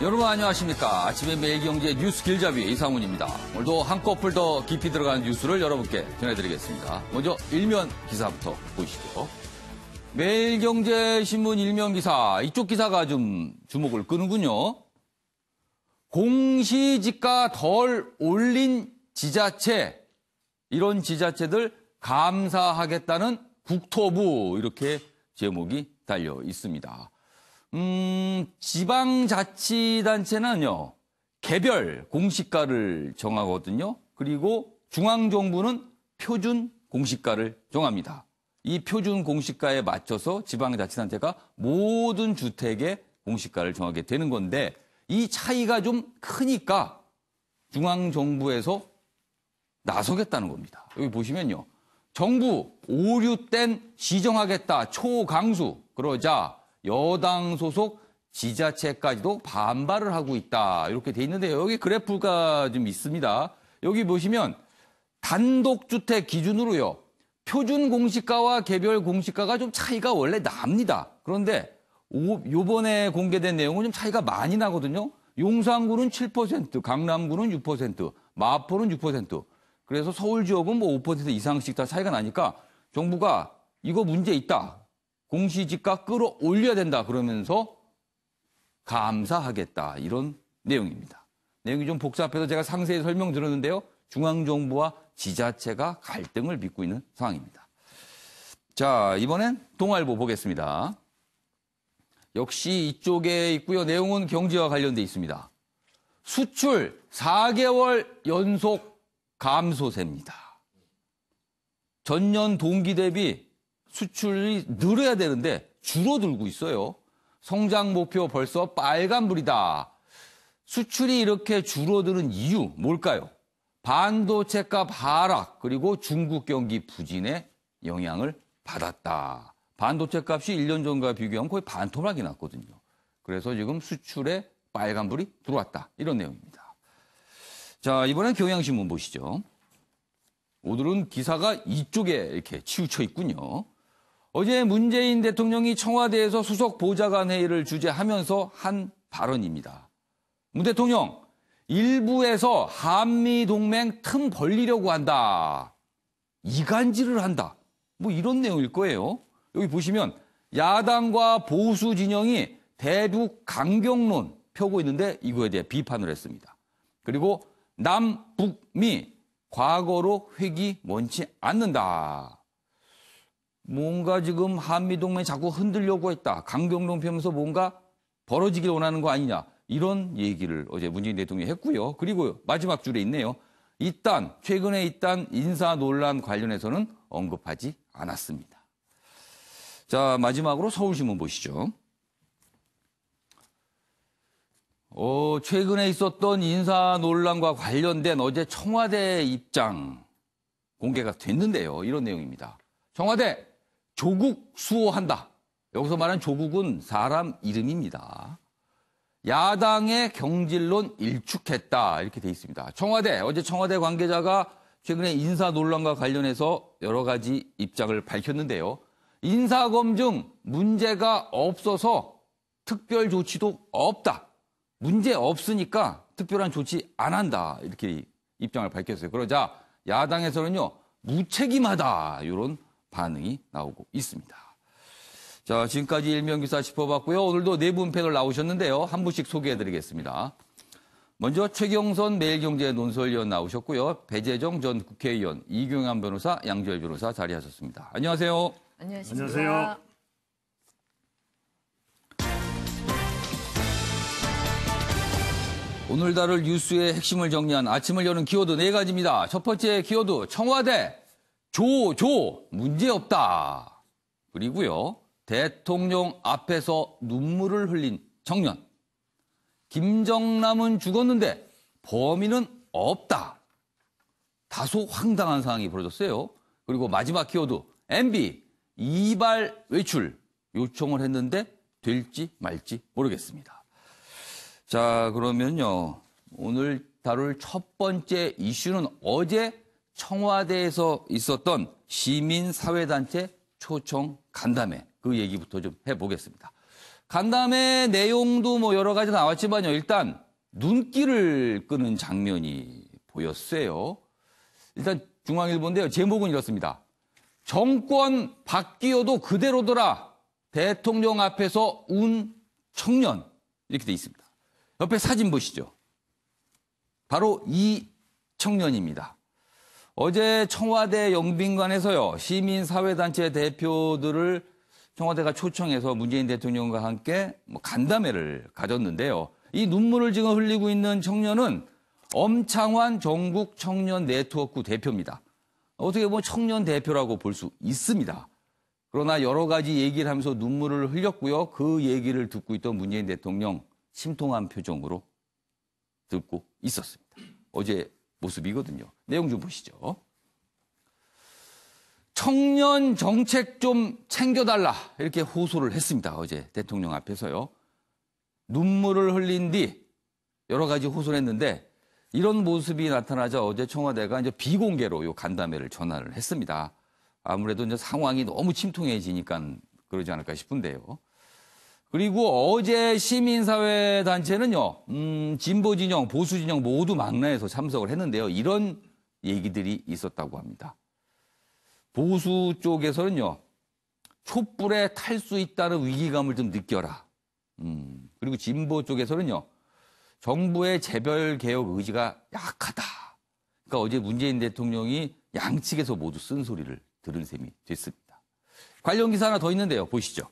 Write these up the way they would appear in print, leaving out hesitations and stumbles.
여러분 안녕하십니까. 아침에 매일경제 뉴스 길잡이 이상훈입니다. 오늘도 한꺼풀 더 깊이 들어가는 뉴스를 여러분께 전해드리겠습니다. 먼저 일면 기사부터 보시죠. 매일경제신문 일면 기사, 이쪽 기사가 좀 주목을 끄는군요. 공시지가 덜 올린 지자체, 이런 지자체들 감사하겠다는 국토부, 이렇게 제목이 달려 있습니다. 지방자치단체는요, 개별 공시가를 정하거든요. 그리고 중앙정부는 표준 공시가를 정합니다. 이 표준 공시가에 맞춰서 지방자치단체가 모든 주택의 공시가를 정하게 되는 건데, 이 차이가 좀 크니까 중앙정부에서 나서겠다는 겁니다. 여기 보시면요, 정부 오류된 시정하겠다 초강수, 그러자 여당 소속 지자체까지도 반발을 하고 있다, 이렇게 돼 있는데요. 여기 그래프가 좀 있습니다. 여기 보시면 단독주택 기준으로요, 표준 공시가와 개별 공시가가 좀 차이가 원래 납니다. 그런데 요번에 공개된 내용은 좀 차이가 많이 나거든요. 용산구는 7%, 강남구는 6%, 마포는 6%. 그래서 서울 지역은 뭐 5% 이상씩 다 차이가 나니까 정부가 이거 문제 있다, 공시지가 끌어올려야 된다, 그러면서 감사하겠다, 이런 내용입니다. 내용이 좀 복잡해서 제가 상세히 설명드렸는데요. 중앙정부와 지자체가 갈등을 빚고 있는 상황입니다. 자, 이번엔 동아일보 보겠습니다. 역시 이쪽에 있고요. 내용은 경제와 관련돼 있습니다. 수출 4개월 연속 감소세입니다. 전년 동기 대비 수출이 늘어야 되는데 줄어들고 있어요. 성장 목표 벌써 빨간불이다. 수출이 이렇게 줄어드는 이유 뭘까요? 반도체값 하락, 그리고 중국 경기 부진에 영향을 받았다. 반도체 값이 1년 전과 비교하면 거의 반토막이 났거든요. 그래서 지금 수출에 빨간불이 들어왔다, 이런 내용입니다. 자, 이번엔 경향신문 보시죠. 오늘은 기사가 이쪽에 이렇게 치우쳐 있군요. 어제 문재인 대통령이 청와대에서 수석 보좌관 회의를 주재하면서 한 발언입니다. 문 대통령, 일부에서 한미동맹 틈 벌리려고 한다. 이간질을 한다. 뭐 이런 내용일 거예요. 여기 보시면 야당과 보수 진영이 대북 강경론 펴고 있는데 이거에 대해 비판을 했습니다. 그리고 남북미 과거로 회귀 원치 않는다. 뭔가 지금 한미동맹이 자꾸 흔들려고 했다, 강경론 펴면서 뭔가 벌어지길 원하는 거 아니냐, 이런 얘기를 어제 문재인 대통령이 했고요. 그리고 마지막 줄에 있네요. 최근에 있단 인사 논란 관련해서는 언급하지 않았습니다. 자, 마지막으로 서울신문 보시죠. 최근에 있었던 인사 논란과 관련된 어제 청와대 입장 공개가 됐는데요. 이런 내용입니다. 청와대 조국 수호한다. 여기서 말하는 조국은 사람 이름입니다. 야당의 경질론 일축했다, 이렇게 돼 있습니다. 어제 청와대 관계자가 최근에 인사 논란과 관련해서 여러 가지 입장을 밝혔는데요. 인사검증 문제가 없어서 특별 조치도 없다. 문제 없으니까 특별한 조치 안 한다, 이렇게 입장을 밝혔어요. 그러자 야당에서는요, 무책임하다, 이런 반응이 나오고 있습니다. 자, 지금까지 일면기사 짚어봤고요. 오늘도 네 분 패널 나오셨는데요. 한 분씩 소개해드리겠습니다. 먼저 최경선 매일경제 논설위원 나오셨고요. 배재정 전 국회의원, 이경환 변호사, 양지열 변호사 자리하셨습니다. 안녕하세요. 안녕하세요. 오늘 다룰 뉴스의 핵심을 정리한 아침을 여는 키워드 4가지입니다. 첫 번째 키워드, 청와대 문제없다. 그리고요, 대통령 앞에서 눈물을 흘린 청년. 김정남은 죽었는데 범인은 없다. 다소 황당한 상황이 벌어졌어요. 그리고 마지막 키워드, MB 이발 외출 요청을 했는데 될지 말지 모르겠습니다. 자, 그러면요, 오늘 다룰 첫 번째 이슈는 어제 청와대에서 있었던 시민사회단체 초청 간담회, 그 얘기부터 좀 해보겠습니다. 간담회 내용도 뭐 여러 가지 나왔지만요. 일단 눈길을 끄는 장면이 보였어요. 일단 중앙일보인데요. 제목은 이렇습니다. 정권 바뀌어도 그대로더라. 대통령 앞에서 운 청년. 이렇게 돼 있습니다. 옆에 사진 보시죠. 바로 이 청년입니다. 어제 청와대 영빈관에서요. 시민사회단체 대표들을 청와대가 초청해서 문재인 대통령과 함께 간담회를 가졌는데요. 이 눈물을 지금 흘리고 있는 청년은 엄창환 전국 청년 네트워크 대표입니다. 어떻게 보면 청년 대표라고 볼 수 있습니다. 그러나 여러 가지 얘기를 하면서 눈물을 흘렸고요. 그 얘기를 듣고 있던 문재인 대통령 심통한 표정으로 듣고 있었습니다. 어제 모습이거든요. 내용 좀 보시죠. 청년 정책 좀 챙겨달라 이렇게 호소를 했습니다. 어제 대통령 앞에서요. 눈물을 흘린 뒤 여러 가지 호소를 했는데 이런 모습이 나타나자 어제 청와대가 이제 비공개로 요 간담회를 전환을 했습니다. 아무래도 이제 상황이 너무 침통해지니까 그러지 않을까 싶은데요. 그리고 어제 시민사회 단체는요, 진보 진영, 보수 진영 모두 망라해서 참석을 했는데요. 이런 얘기들이 있었다고 합니다. 보수 쪽에서는요, 촛불에 탈 수 있다는 위기감을 좀 느껴라. 그리고 진보 쪽에서는요, 정부의 재벌 개혁 의지가 약하다. 그러니까 어제 문재인 대통령이 양측에서 모두 쓴소리를 들은 셈이 됐습니다. 관련 기사 하나 더 있는데요. 보시죠.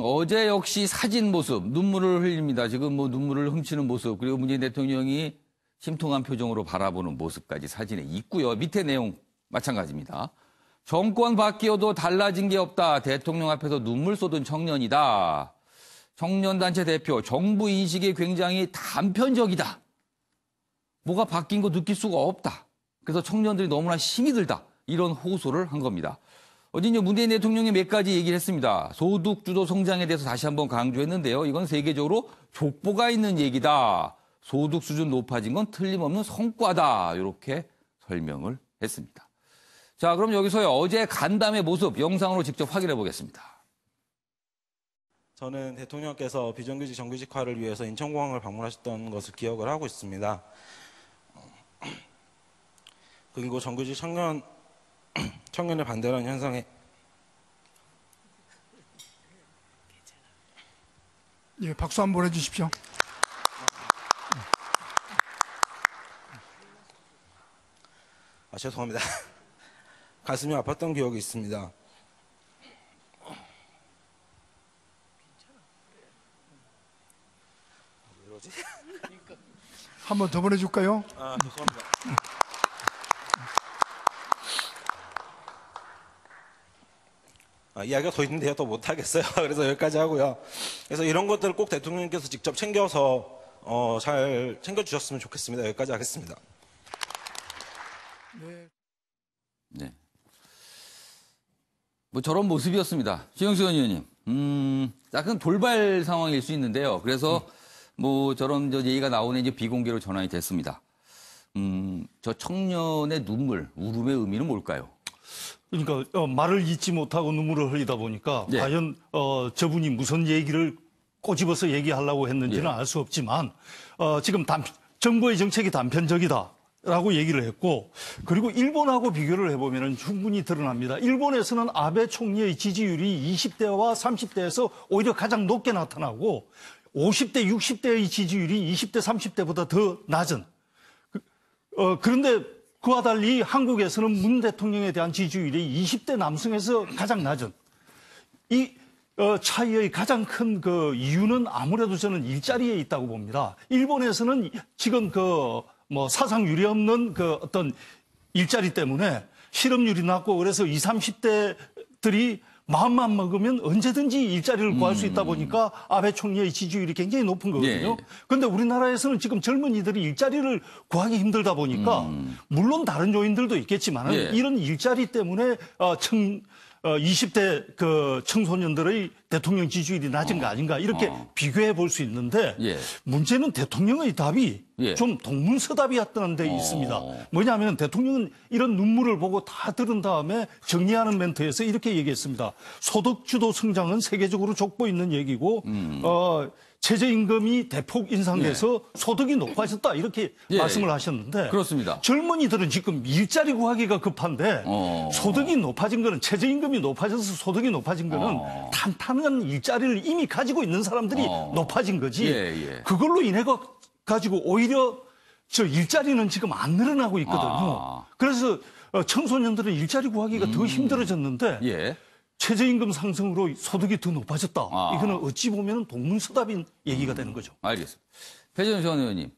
어제 역시 사진 모습, 눈물을 흘립니다. 지금 뭐 눈물을 훔치는 모습, 그리고 문재인 대통령이 심통한 표정으로 바라보는 모습까지 사진에 있고요. 밑에 내용 마찬가지입니다. 정권 바뀌어도 달라진 게 없다. 대통령 앞에서 눈물 쏟은 청년이다. 청년단체 대표, 정부 인식이 굉장히 단편적이다. 뭐가 바뀐 거 느낄 수가 없다. 그래서 청년들이 너무나 힘이 들다. 이런 호소를 한 겁니다. 어제 문재인 대통령이 몇 가지 얘기를 했습니다. 소득주도 성장에 대해서 다시 한번 강조했는데요. 이건 세계적으로 족보가 있는 얘기다. 소득 수준 높아진 건 틀림없는 성과다. 이렇게 설명을 했습니다. 자, 그럼 여기서요. 어제 간담회 모습 영상으로 직접 확인해 보겠습니다. 저는 대통령께서 비정규직 정규직화를 위해서 인천공항을 방문하셨던 것을 기억을 하고 있습니다. 그리고 정규직 청년을 반대하는 현상에 예, 박수 한번 보내주십시오. 죄송합니다. 가슴이 아팠던 기억이 있습니다. 왜 이러지? 한 번 더 보내줄까요? 죄송합니다. 이야기가 더 있는데요. 또 못하겠어요. 그래서 여기까지 하고요. 그래서 이런 것들을 꼭 대통령께서 직접 챙겨서 잘 챙겨주셨으면 좋겠습니다. 여기까지 하겠습니다. 네. 뭐 저런 모습이었습니다. 최영수 의원님, 약간 돌발 상황일 수 있는데요. 그래서 뭐 저런 얘기가 나오는 이제 비공개로 전환이 됐습니다. 저 청년의 눈물, 울음의 의미는 뭘까요? 그러니까 말을 잇지 못하고 눈물을 흘리다 보니까 네. 과연 저분이 무슨 얘기를 꼬집어서 얘기하려고 했는지는 예. 알 수 없지만 지금 정부의 정책이 단편적이다라고 얘기를 했고 그리고 일본하고 비교를 해보면 충분히 드러납니다. 일본에서는 아베 총리의 지지율이 20대와 30대에서 오히려 가장 높게 나타나고 50대, 60대의 지지율이 20대, 30대보다 더 낮은 그런데 그와 달리 한국에서는 문 대통령에 대한 지지율이 20대 남성에서 가장 낮은 이 차이의 가장 큰 그 이유는 아무래도 저는 일자리에 있다고 봅니다. 일본에서는 지금 뭐 사상 유례 없는 어떤 일자리 때문에 실업률이 낮고 그래서 20, 30대들이 마음만 먹으면 언제든지 일자리를 구할 수 있다 보니까 아베 총리의 지지율이 굉장히 높은 거거든요. 그런데 우리나라에서는 지금 젊은이들이 일자리를 구하기 힘들다 보니까 물론 다른 요인들도 있겠지만 이런 일자리 때문에 20대 그 청소년들의 대통령 지지율이 낮은 거 아닌가 이렇게 비교해 볼 수 있는데 예. 문제는 대통령의 답이 예. 좀 동문서답이었다는 데 있습니다. 뭐냐면 대통령은 이런 눈물을 보고 다 들은 다음에 정리하는 멘트에서 이렇게 얘기했습니다. 소득주도 성장은 세계적으로 족보 있는 얘기고 최저임금이 대폭 인상돼서 소득이 높아졌다 이렇게 예. 말씀을 하셨는데 그렇습니다. 젊은이들은 지금 일자리 구하기가 급한데 소득이 높아진 거는 최저임금이 높아져서 소득이 높아진 거는 탄탄한 일자리를 이미 가지고 있는 사람들이 높아진 거지. 예, 예. 그걸로 인해 가지고 오히려 저 일자리는 지금 안 늘어나고 있거든요. 그래서 청소년들은 일자리 구하기가 더 힘들어졌는데 예. 최저임금 상승으로 소득이 더 높아졌다. 이거는 어찌 보면 동문서답인 얘기가 되는 거죠. 알겠습니다. 배재현 전 의원님,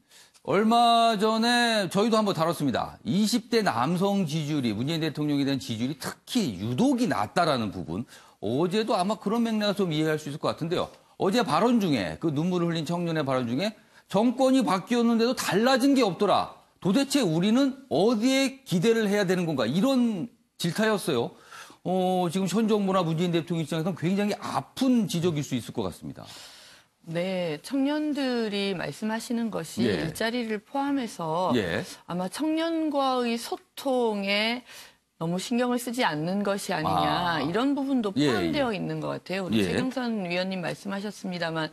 얼마 전에 저희도 한번 다뤘습니다. 20대 남성 지지율이, 문재인 대통령에 대한 지지율이 특히 유독이 낮다라는 부분. 어제도 아마 그런 맥락을 좀 이해할 수 있을 것 같은데요. 어제 발언 중에, 그 눈물을 흘린 청년의 발언 중에 정권이 바뀌었는데도 달라진 게 없더라. 도대체 우리는 어디에 기대를 해야 되는 건가? 이런 질타였어요. 지금 현 정부나 문재인 대통령 입장에서는 굉장히 아픈 지적일 수 있을 것 같습니다. 네, 청년들이 말씀하시는 것이 예. 일자리를 포함해서 예. 아마 청년과의 소통에 너무 신경을 쓰지 않는 것이 아니냐 이런 부분도 예, 포함되어 있는 것 같아요. 우리 예. 최경선 위원님 말씀하셨습니다만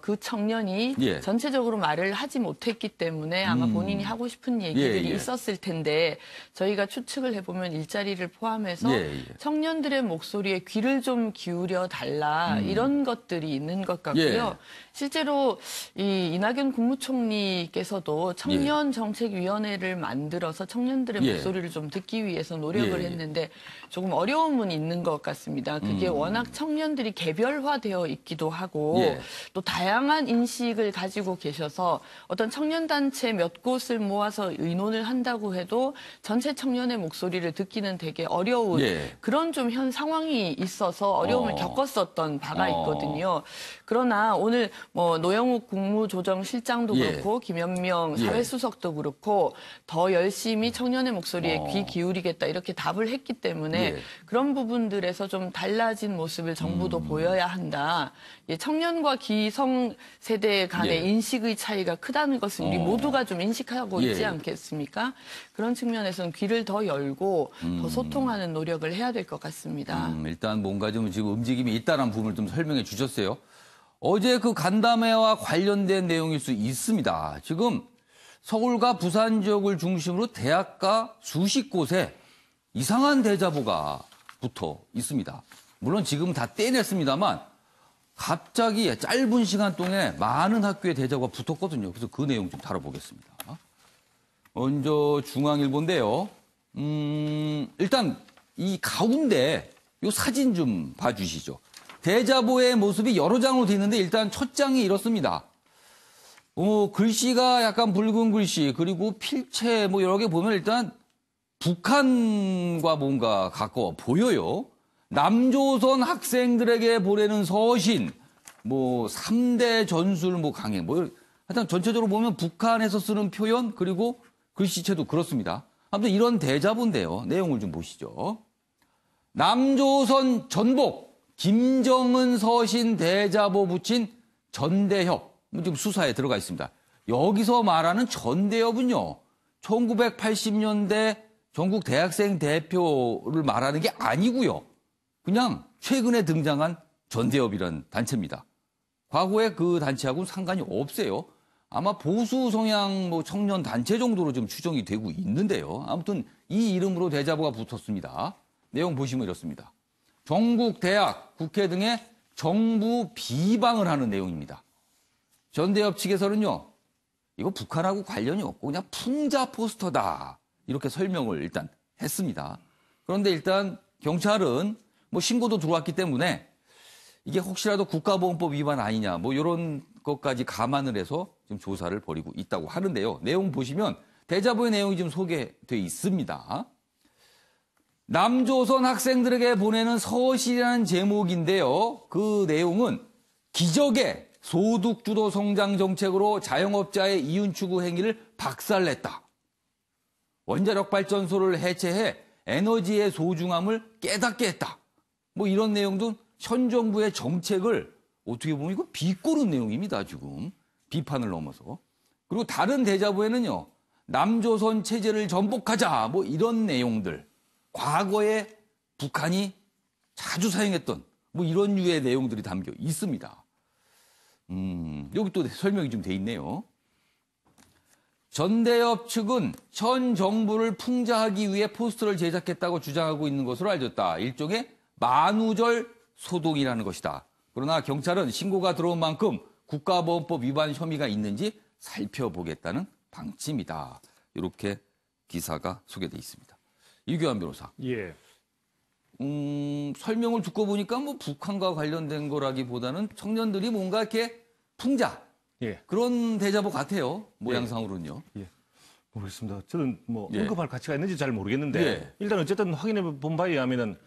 그 청년이 예. 전체적으로 말을 하지 못했기 때문에 아마 본인이 하고 싶은 얘기들이 예, 예. 있었을 텐데 저희가 추측을 해보면 일자리를 포함해서 예, 예. 청년들의 목소리에 귀를 좀 기울여 달라 이런 것들이 있는 것 같고요. 예. 실제로 이 이낙연 국무총리께서도 청년정책위원회를 만들어서 청년들의 예. 목소리를 좀 듣기 위해서 노력을 예. 했는데 조금 어려움은 있는 것 같습니다. 그게 워낙 청년들이 개별화되어 있기도 하고 예. 또 다양한 인식을 가지고 계셔서 어떤 청년단체 몇 곳을 모아서 의논을 한다고 해도 전체 청년의 목소리를 듣기는 되게 어려운 예. 그런 좀 현 상황이 있어서 어려움을 겪었었던 바가 있거든요. 그러나 오늘 뭐 노영욱 국무조정실장도 예. 그렇고 김연명 예. 사회수석도 그렇고 더 열심히 청년의 목소리에 귀 기울이겠다 이렇게 답을 했기 때문에 예. 그런 부분들에서 좀 달라진 모습을 정부도 보여야 한다. 예, 청년과 기성 세대 간의 예. 인식의 차이가 크다는 것을 우리 모두가 좀 인식하고 있지 예. 않겠습니까? 그런 측면에서는 귀를 더 열고 더 소통하는 노력을 해야 될 것 같습니다. 일단 뭔가 좀 지금 움직임이 있다는 부분을 좀 설명해 주셨어요. 어제 그 간담회와 관련된 내용일 수 있습니다. 지금 서울과 부산 지역을 중심으로 대학가 수십 곳에 이상한 대자보가 붙어 있습니다. 물론 지금 다 떼냈습니다만 갑자기 짧은 시간 동안에 많은 학교에 대자보가 붙었거든요. 그래서 그 내용 좀 다뤄보겠습니다. 먼저 중앙일보인데요. 일단 이 가운데 이 사진 좀 봐주시죠. 대자보의 모습이 여러 장으로 돼 있는데 일단 첫 장이 이렇습니다. 글씨가 약간 붉은 글씨 그리고 필체 뭐 여러 개 보면 일단 북한과 뭔가 가까워 보여요. 남조선 학생들에게 보내는 서신, 뭐 3대 전술 뭐 강행, 뭐 하여튼 전체적으로 보면 북한에서 쓰는 표현 그리고 글씨체도 그렇습니다. 아무튼 이런 대자보인데요. 내용을 좀 보시죠. 남조선 전복 김정은 서신 대자보 붙인 전대협 지금 수사에 들어가 있습니다. 여기서 말하는 전대협은요. 1980년대 전국 대학생 대표를 말하는 게 아니고요. 그냥 최근에 등장한 전대협이라는 단체입니다. 과거에 그 단체하고는 상관이 없어요. 아마 보수 성향 뭐 청년 단체 정도로 좀 추정이 되고 있는데요. 아무튼 이 이름으로 대자보가 붙었습니다. 내용 보시면 이렇습니다. 전국 대학, 국회 등의 정부 비방을 하는 내용입니다. 전대협 측에서는요. 이거 북한하고 관련이 없고 그냥 풍자 포스터다. 이렇게 설명을 일단 했습니다. 그런데 일단 경찰은 뭐 신고도 들어왔기 때문에 이게 혹시라도 국가보안법 위반 아니냐 뭐 이런 것까지 감안을 해서 지금 조사를 벌이고 있다고 하는데요. 내용 보시면 대자보의 내용이 좀 소개돼 있습니다. 남조선 학생들에게 보내는 서신이라는 제목인데요. 그 내용은 기적의 소득주도 성장 정책으로 자영업자의 이윤 추구 행위를 박살냈다. 원자력 발전소를 해체해 에너지의 소중함을 깨닫게 했다. 뭐 이런 내용도 현 정부의 정책을 어떻게 보면 이거 비꼬는 내용입니다, 지금. 비판을 넘어서. 그리고 다른 대자보에는요, 남조선 체제를 전복하자, 뭐 이런 내용들. 과거에 북한이 자주 사용했던 뭐 이런 류의 내용들이 담겨 있습니다. 여기 또 설명이 좀 돼 있네요. 전대협 측은 현 정부를 풍자하기 위해 포스터를 제작했다고 주장하고 있는 것으로 알려졌다. 일종의 만우절 소동이라는 것이다. 그러나 경찰은 신고가 들어온 만큼 국가보안법 위반 혐의가 있는지 살펴보겠다는 방침이다. 이렇게 기사가 소개돼 있습니다. 이규환 변호사. 예. 설명을 듣고 보니까 뭐 북한과 관련된 거라기보다는 청년들이 뭔가 이렇게 풍자 예. 그런 대자보 같아요. 모양상으로는요. 모르겠습니다. 저는 뭐 예. 언급할 가치가 있는지 잘 모르겠는데 예. 일단 어쨌든 확인해 본 바에 의하면은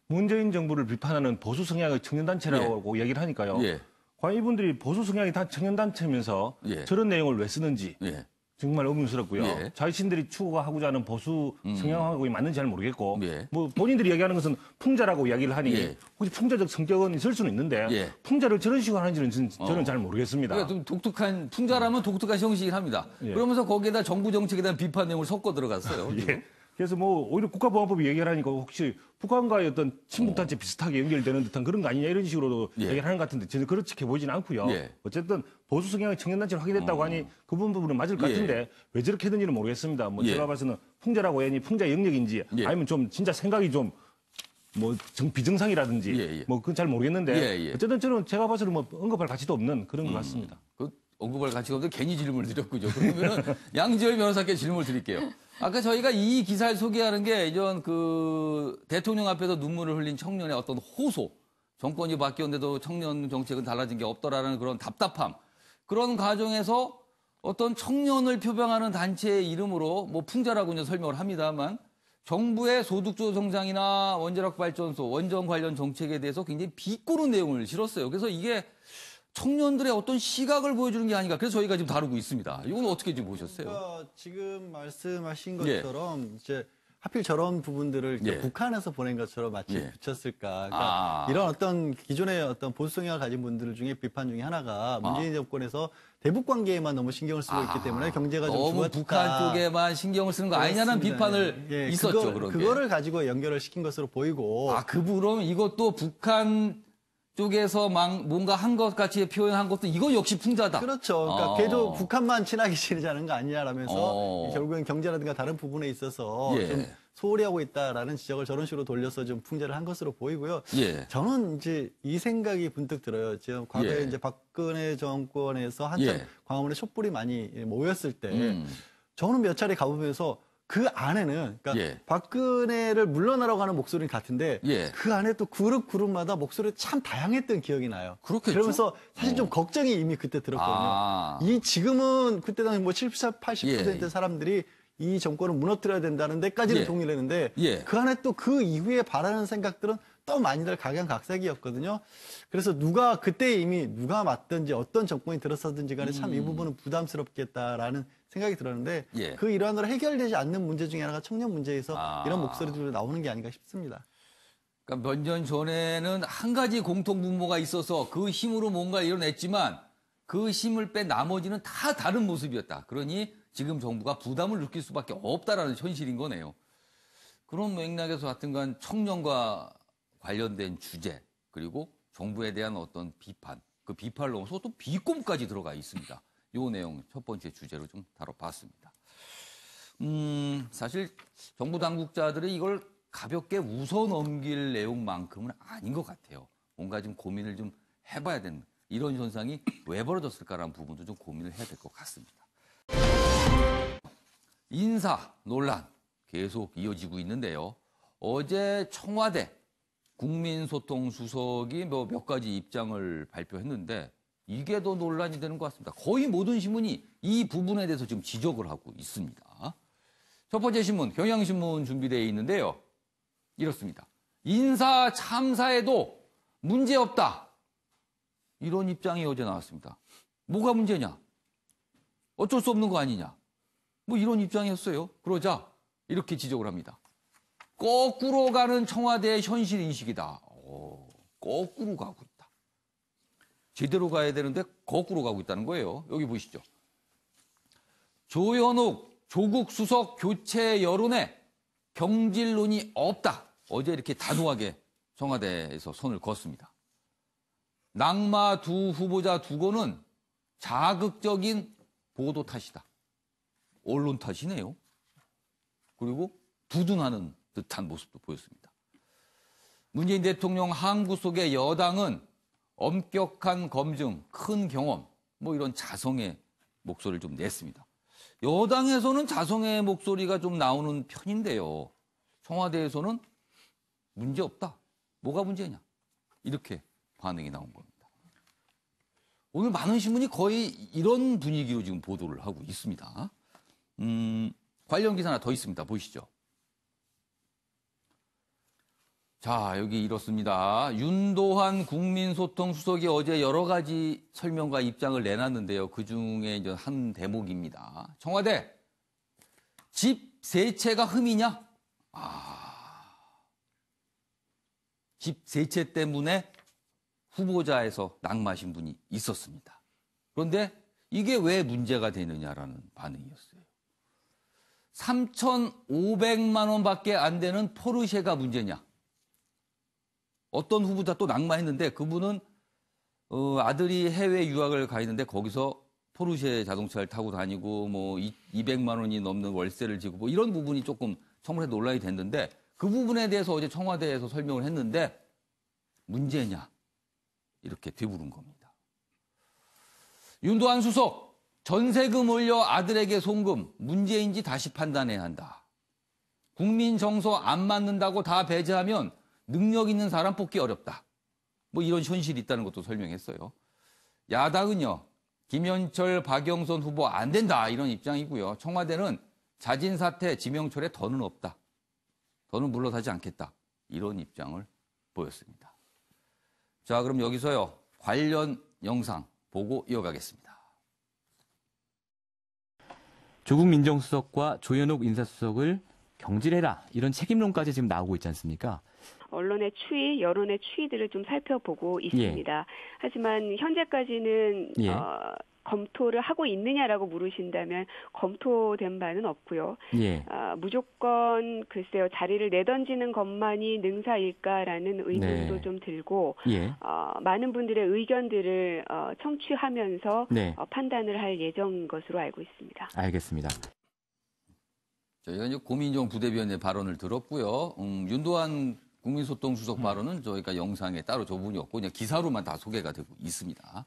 문재인 정부를 비판하는 보수 성향의 청년단체라고 얘기를 하니까요. 예. 과연 이분들이 보수 성향의 청년단체면서 예. 저런 내용을 왜 쓰는지 예. 정말 의문스럽고요. 예. 자신들이 추구하고자 하는 보수 성향하고 맞는지 잘 모르겠고 예. 뭐 본인들이 얘기하는 것은 풍자라고 이야기를 하니 예. 혹시 풍자적 성격은 있을 수는 있는데 예. 풍자를 저런 식으로 하는지는 저는 잘 모르겠습니다. 그러니까 좀 독특한 풍자라면 독특한 형식이긴 합니다. 예. 그러면서 거기에다 정부 정책에 대한 비판 내용을 섞어 들어갔어요. 예. 그래서 뭐 오히려 국가보안법이 얘기를 하니까 혹시 북한과의 어떤 친북단체 비슷하게 연결되는 듯한 그런 거 아니냐 이런 식으로도 예. 얘기를 하는 것 같은데 저는 그렇게 보이지는 않고요. 예. 어쨌든 보수 성향의 청년단체를 확인했다고 하니 그 부분은 맞을 것 같은데 왜 저렇게 했는지는 모르겠습니다. 뭐 예. 제가 봐서는 풍자라고 하니 풍자 영역인지 예. 아니면 좀 진짜 생각이 좀 뭐 비정상이라든지 예, 예. 뭐 그건 잘 모르겠는데 예, 예. 어쨌든 저는 제가 봐서는 뭐 언급할 가치도 없는 그런 것 같습니다. 그 언급할 가치가 없는데 괜히 질문을 드렸군요. 그러면은 양지열 변호사께 질문을 드릴게요. 아까 저희가 이 기사를 소개하는 게 이전 그 대통령 앞에서 눈물을 흘린 청년의 어떤 호소, 정권이 바뀌었는데도 청년 정책은 달라진 게 없더라는 그런 답답함, 그런 과정에서 어떤 청년을 표방하는 단체의 이름으로 뭐 풍자라고 이제 설명을 합니다만 정부의 소득주 성장이나 원자력 발전소, 원전 관련 정책에 대해서 굉장히 비꼬는 내용을 실었어요. 그래서 이게 청년들의 어떤 시각을 보여주는 게 아닌가. 그래서 저희가 지금 다루고 있습니다. 이건 어떻게 좀 보셨어요? 그러니까 지금 말씀하신 예. 것처럼 이제 하필 저런 부분들을 이제 예. 북한에서 보낸 것처럼 마치 예. 붙였을까. 그러니까 이런 어떤 기존의 어떤 보수 성향을 가진 분들 중에 비판 중에 하나가 문재인 정권에서 대북 관계에만 너무 신경을 쓰고 있기 때문에 경제가 좀 너무 죽었다. 북한 쪽에만 신경을 쓰는 거 아니냐는 그렇습니다. 비판을 예, 있었죠. 그런 게. 그거를 가지고 연결을 시킨 것으로 보이고. 그럼 이것도 북한 쪽에서 뭔가 한 것 같이 표현한 것도 이거 역시 풍자다. 그렇죠. 그러니까 걔도 북한만 친하게 지내자는 거 아니냐라면서 결국엔 경제라든가 다른 부분에 있어서 예. 좀 소홀히 하고 있다라는 지적을 저런 식으로 돌려서 좀 풍자를 한 것으로 보이고요. 예. 저는 이제 이 생각이 문득 들어요. 지금 과거에 예. 이제 박근혜 정권에서 한참 예. 광화문에 촛불이 많이 모였을 때 저는 몇 차례 가보면서 그 안에는 그러니까 예. 박근혜를 물러나라고 하는 목소리는 같은데 예. 그 안에 또 그룹마다 목소리가 참 다양했던 기억이 나요. 그렇겠죠. 그러면서 사실 좀 걱정이 이미 그때 들었거든요. 이 지금은 그때 당시 뭐 70, 80% 예. 사람들이 이 정권을 무너뜨려야 된다는 데까지는 예. 동의를 했는데 예. 그 안에 또 그 이후에 바라는 생각들은 또 많이들 각양각색이었거든요. 그래서 그때 이미 누가 맞든지 어떤 정권이 들었었든지 간에 참 이 부분은 부담스럽겠다라는 생각이 들었는데 예. 그 일환으로 해결되지 않는 문제 중에 하나가 청년 문제에서 이런 목소리들이 나오는 게 아닌가 싶습니다. 그러니까 몇 년 전에는 한 가지 공통 분모가 있어서 그 힘으로 뭔가 이뤄냈지만 그 힘을 뺀 나머지는 다 다른 모습이었다. 그러니 지금 정부가 부담을 느낄 수밖에 없다라는 현실인 거네요. 그런 맥락에서 하여튼간 청년과 관련된 주제 그리고 정부에 대한 어떤 비판, 그 비판을 넘어서 또 비꼼까지 들어가 있습니다. 이 내용 첫 번째 주제로 좀 다뤄봤습니다. 사실 정부 당국자들이 이걸 가볍게 웃어 넘길 내용만큼은 아닌 것 같아요. 뭔가 좀 고민을 좀 해봐야 되는 이런 현상이 왜 벌어졌을까라는 부분도 좀 고민을 해야 될 것 같습니다. 인사 논란 계속 이어지고 있는데요. 어제 청와대 국민소통수석이 몇 가지 입장을 발표했는데 이게 더 논란이 되는 것 같습니다. 거의 모든 신문이 이 부분에 대해서 지금 지적을 하고 있습니다. 첫 번째 신문, 경향신문 준비되어 있는데요. 이렇습니다. 인사 참사에도 문제없다. 이런 입장이 어제 나왔습니다. 뭐가 문제냐? 어쩔 수 없는 거 아니냐? 뭐 이런 입장이었어요. 그러자 이렇게 지적을 합니다. 거꾸로 가는 청와대의 현실 인식이다. 거꾸로 가고 있다. 제대로 가야 되는데 거꾸로 가고 있다는 거예요. 여기 보시죠. 조현옥 조국 수석 교체 여론에 경질론이 없다. 어제 이렇게 단호하게 청와대에서 선을 그었습니다. 낙마 두 후보자 두고는 자극적인 보도 탓이다. 언론 탓이네요. 그리고 두둔하는 듯한 모습도 보였습니다. 문재인 대통령 항구 속의 여당은 엄격한 검증, 큰 경험, 뭐 이런 자성의 목소리를 좀 냈습니다. 여당에서는 자성의 목소리가 좀 나오는 편인데요. 청와대에서는 문제 없다. 뭐가 문제냐? 이렇게 반응이 나온 겁니다. 오늘 많은 신문이 거의 이런 분위기로 지금 보도를 하고 있습니다. 관련 기사 하나 더 있습니다. 보시죠. 자, 여기 이렇습니다. 윤도한 국민소통수석이 어제 여러 가지 설명과 입장을 내놨는데요. 그중에 이제 한 대목입니다. 청와대, 집 세 채가 흠이냐? 집 세 채 때문에 후보자에서 낙마하신 분이 있었습니다. 그런데 이게 왜 문제가 되느냐라는 반응이었어요. 3,500만 원밖에 안 되는 포르쉐가 문제냐? 어떤 후보자 또 낙마했는데 그분은 아들이 해외 유학을 가 있는데 거기서 포르쉐 자동차를 타고 다니고 뭐 200만 원이 넘는 월세를 지고 뭐 이런 부분이 조금 청문회 논란이 됐는데 그 부분에 대해서 어제 청와대에서 설명을 했는데 문제냐? 이렇게 되물은 겁니다. 윤도한 수석, 전세금 올려 아들에게 송금, 문제인지 다시 판단해야 한다. 국민 정서 안 맞는다고 다 배제하면 능력 있는 사람 뽑기 어렵다. 뭐 이런 현실이 있다는 것도 설명했어요. 야당은요, 김현철, 박영선 후보 안 된다. 이런 입장이고요. 청와대는 자진 사퇴, 지명철에 더는 없다. 더는 물러서지 않겠다. 이런 입장을 보였습니다. 자, 그럼 여기서요, 관련 영상 보고 이어가겠습니다. 조국 민정수석과 조현옥 인사수석을 경질해라. 이런 책임론까지 지금 나오고 있지 않습니까? 언론의 추이, 여론의 추이들을 좀 살펴보고 있습니다. 하지만 현재까지는 검토를 하고 있느냐라고 물으신다면 검토된 바는 없고요. 무조건 글쎄요 자리를 내던지는 것만이 능사일까라는 의문도 좀 들고 많은 분들의 의견들을 청취하면서 판단을 할 예정인 것으로 알고 있습니다. 알겠습니다. 저희가 이제 고민정 부대변인의 발언을 들었고요. 윤도한 국민소통수석 발언은 저희가 영상에 따로 저 부분이 없고 그냥 기사로만 다 소개가 되고 있습니다.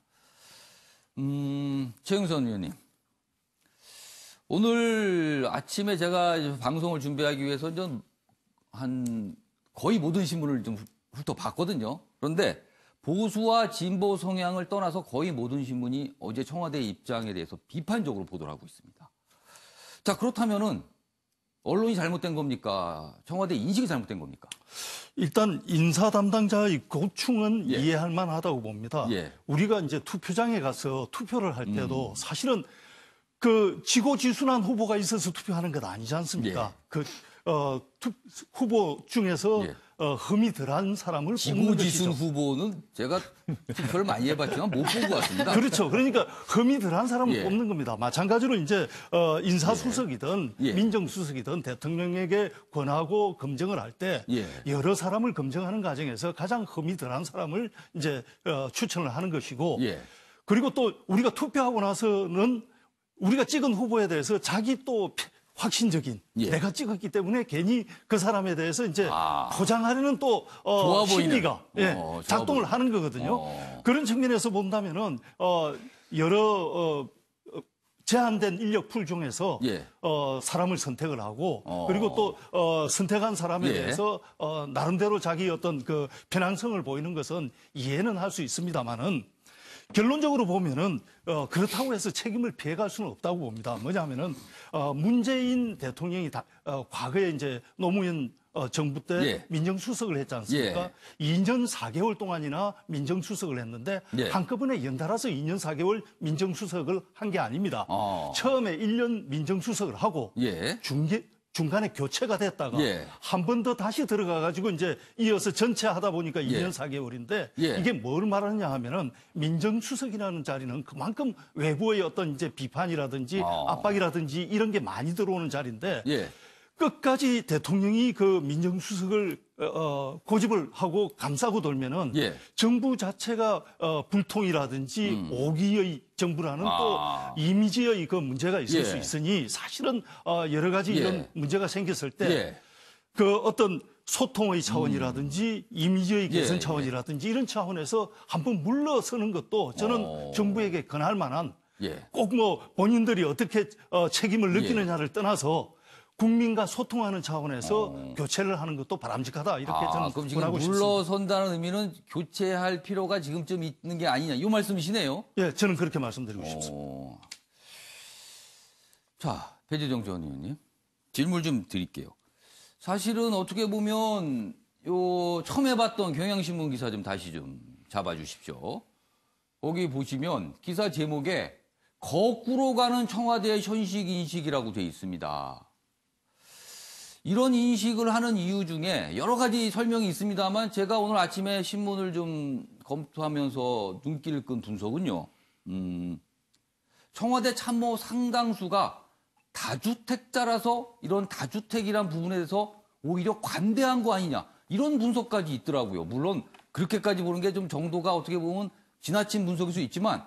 최영선 의원님. 오늘 아침에 제가 방송을 준비하기 위해서 좀 거의 모든 신문을 좀 훑어봤거든요. 그런데 보수와 진보 성향을 떠나서 거의 모든 신문이 어제 청와대 입장에 대해서 비판적으로 보도를 하고 있습니다. 자, 그렇다면은 언론이 잘못된 겁니까? 청와대 인식이 잘못된 겁니까? 일단 인사 담당자의 고충은 이해할 만하다고 봅니다. 우리가 이제 투표장에 가서 투표를 할 때도 사실은 그 지고지순한 후보가 있어서 투표하는 것 아니지 않습니까? 후보 중에서 흠이 덜한 사람을 뽑는 것이죠. 지고지순 후보는 제가 투표를 많이 해봤지만 못 본 것 같습니다. 그렇죠. 그러니까 흠이 덜한 사람을 뽑는 겁니다. 마찬가지로 이제 인사수석이든 민정수석이든 대통령에게 권하고 검증을 할 때 여러 사람을 검증하는 과정에서 가장 흠이 덜한 사람을 이제 추천을 하는 것이고 그리고 또 우리가 투표하고 나서는 우리가 찍은 후보에 대해서 자기 또 확신적인 내가 찍었기 때문에 괜히 그 사람에 대해서 이제 포장하려는 또 심리가 작동을 하는 거거든요. 그런 측면에서 본다면은 여러 제한된 인력풀 중에서 사람을 선택을 하고 그리고 또 선택한 사람에 대해서 나름대로 자기 어떤 그 편향성을 보이는 것은 이해는 할 수 있습니다만은 결론적으로 보면은 그렇다고 해서 책임을 피해갈 수는 없다고 봅니다. 뭐냐면은 문재인 대통령이 과거에 이제 노무현 정부 때 민정수석을 했지 않습니까? 2년 4개월 동안이나 민정수석을 했는데 한꺼번에 연달아서 2년 4개월 민정수석을 한 게 아닙니다. 처음에 1년 민정수석을 하고 중간에 교체가 됐다가 예. 한 번 더 다시 들어가가지고 이제 이어서 전체 하다 보니까 2년 4개월인데 예. 이게 뭘 말하느냐 하면은 민정수석이라는 자리는 그만큼 외부의 어떤 이제 비판이라든지 압박이라든지 이런 게 많이 들어오는 자리인데 예. 끝까지 대통령이 그 민정수석을 고집을 하고 감싸고 돌면은 예. 정부 자체가 불통이라든지 오기의 정부라는 또 이미지의 그 문제가 있을 예. 수 있으니 사실은 여러 가지 예. 이런 문제가 생겼을 때 예. 그 어떤 소통의 차원이라든지 이미지의 개선 예. 차원이라든지 이런 차원에서 한번 물러서는 것도 저는 정부에게 권할 만한 예. 꼭 뭐 본인들이 어떻게 책임을 느끼느냐를 떠나서 국민과 소통하는 차원에서 교체를 하는 것도 바람직하다 이렇게 저는 그럼 지금 권하고 싶습니다. 물러선다는 의미는 교체할 필요가 지금쯤 있는 게 아니냐 이 말씀이시네요. 예, 저는 그렇게 말씀드리고 싶습니다. 자, 배재정 전 의원님 질문 좀 드릴게요. 사실은 어떻게 보면 요 처음 해봤던 경향신문 기사 좀 다시 좀 잡아주십시오. 거기 보시면 기사 제목에 거꾸로 가는 청와대의 현실 인식이라고 돼 있습니다. 이런 인식을 하는 이유 중에 여러 가지 설명이 있습니다만 제가 오늘 아침에 신문을 좀 검토하면서 눈길을 끈 분석은요. 청와대 참모 상당수가 다주택자라서 이런 다주택이란 부분에 대해서 오히려 관대한 거 아니냐. 이런 분석까지 있더라고요. 물론 그렇게까지 보는 게 좀 정도가 어떻게 보면 지나친 분석일 수 있지만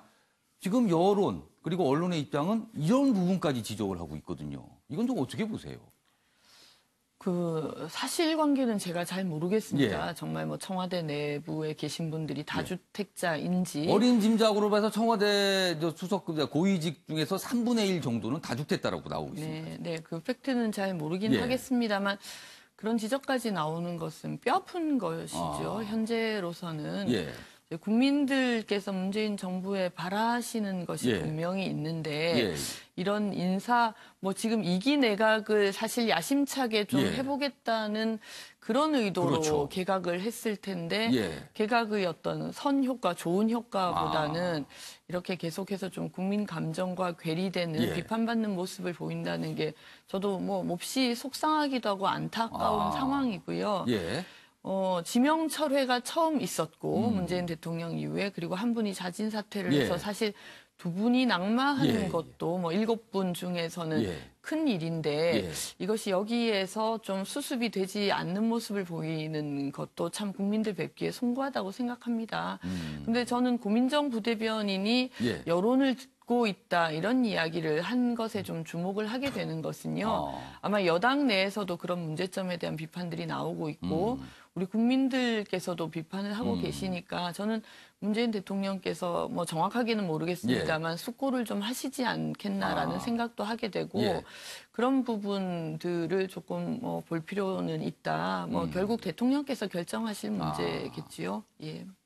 지금 여론 그리고 언론의 입장은 이런 부분까지 지적을 하고 있거든요. 이건 좀 어떻게 보세요? 그 사실관계는 제가 잘 모르겠습니다. 정말 뭐 청와대 내부에 계신 분들이 다주택자인지 어림짐작으로 봐서 청와대 수석 고위직 중에서 3분의 1 정도는 다주택자라고 나오고 있습니다. 네, 그 팩트는 잘 모르긴 하겠습니다만 그런 지적까지 나오는 것은 뼈아픈 것이죠. 현재로서는 국민들께서 문재인 정부에 바라시는 것이 분명히 있는데 이런 인사 뭐 지금 2기 내각을 사실 야심차게 좀 해보겠다는 그런 의도로 개각을 했을 텐데 개각의 어떤 선 효과, 좋은 효과보다는 이렇게 계속해서 좀 국민 감정과 괴리되는 비판받는 모습을 보인다는 게 저도 뭐 몹시 속상하기도 하고 안타까운 상황이고요. 지명 철회가 처음 있었고 문재인 대통령 이후에 그리고 한 분이 자진 사퇴를 해서 사실 두 분이 낙마하는 것도 뭐 7분 중에서는 큰 일인데 이것이 여기에서 좀 수습이 되지 않는 모습을 보이는 것도 참 국민들 뵙기에 송구하다고 생각합니다. 근데 저는 고민정 부대변인이 여론을 듣고 있다 이런 이야기를 한 것에 좀 주목을 하게 되는 것은요. 아마 여당 내에서도 그런 문제점에 대한 비판들이 나오고 있고 우리 국민들께서도 비판을 하고 계시니까 저는 문재인 대통령께서 뭐 정확하게는 모르겠습니다만 숙고를 좀 하시지 않겠나라는 생각도 하게 되고 그런 부분들을 조금 뭐 볼 필요는 있다. 뭐 결국 대통령께서 결정하실 문제겠지요.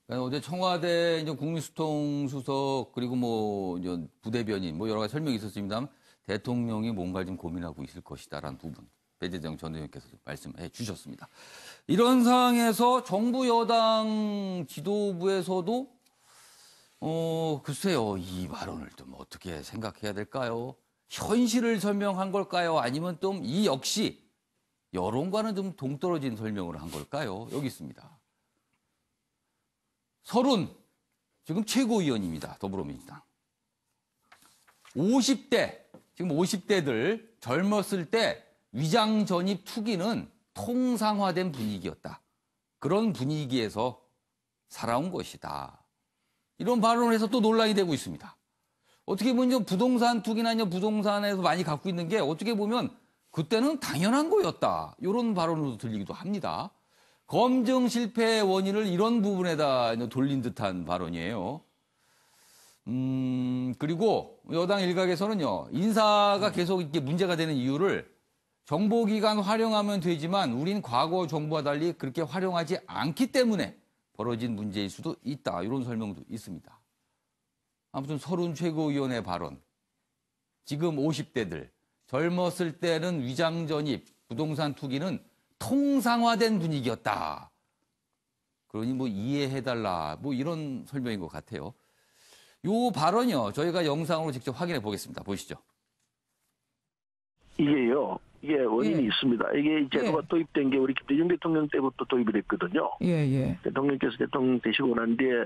어제 청와대 이제 국민소통수석 그리고 뭐 이제 부대변인 뭐 여러 가지 설명이 있었습니다만 대통령이 뭔가를 좀 고민하고 있을 것이다라는 부분 배재정 전 의원께서 말씀해 주셨습니다. 이런 상황에서 정부 여당 지도부에서도 글쎄요 이 발언을 좀 어떻게 생각해야 될까요? 현실을 설명한 걸까요? 아니면 좀 이 역시 여론과는 좀 동떨어진 설명을 한 걸까요? 여기 있습니다. 서른 지금 최고위원입니다. 더불어민주당. 50대 지금 50대들 젊었을 때 위장 전입 투기는 통상화된 분위기였다. 그런 분위기에서 살아온 것이다. 이런 발언을 해서 또 논란이 되고 있습니다. 어떻게 보면 부동산 투기나 부동산에서 많이 갖고 있는 게 어떻게 보면 그때는 당연한 거였다. 이런 발언으로 들리기도 합니다. 검증 실패의 원인을 이런 부분에다 돌린 듯한 발언이에요. 그리고 여당 일각에서는요, 인사가 계속 이렇게 문제가 되는 이유를 정보기관 활용하면 되지만 우린 과거 정부와 달리 그렇게 활용하지 않기 때문에 벌어진 문제일 수도 있다. 이런 설명도 있습니다. 아무튼 서른 최고위원의 발언. 지금 50대들, 젊었을 때는 위장 전입, 부동산 투기는 통상화된 분위기였다. 그러니 뭐 이해해달라. 뭐 이런 설명인 것 같아요. 요 발언이요. 저희가 영상으로 직접 확인해 보겠습니다. 보시죠. 이게요. 이게 원인이 있습니다. 이게 이 제도가 도입된 게 우리 김대중 대통령 때부터 도입이 됐거든요. 대통령께서 대통령 되시고 난 뒤에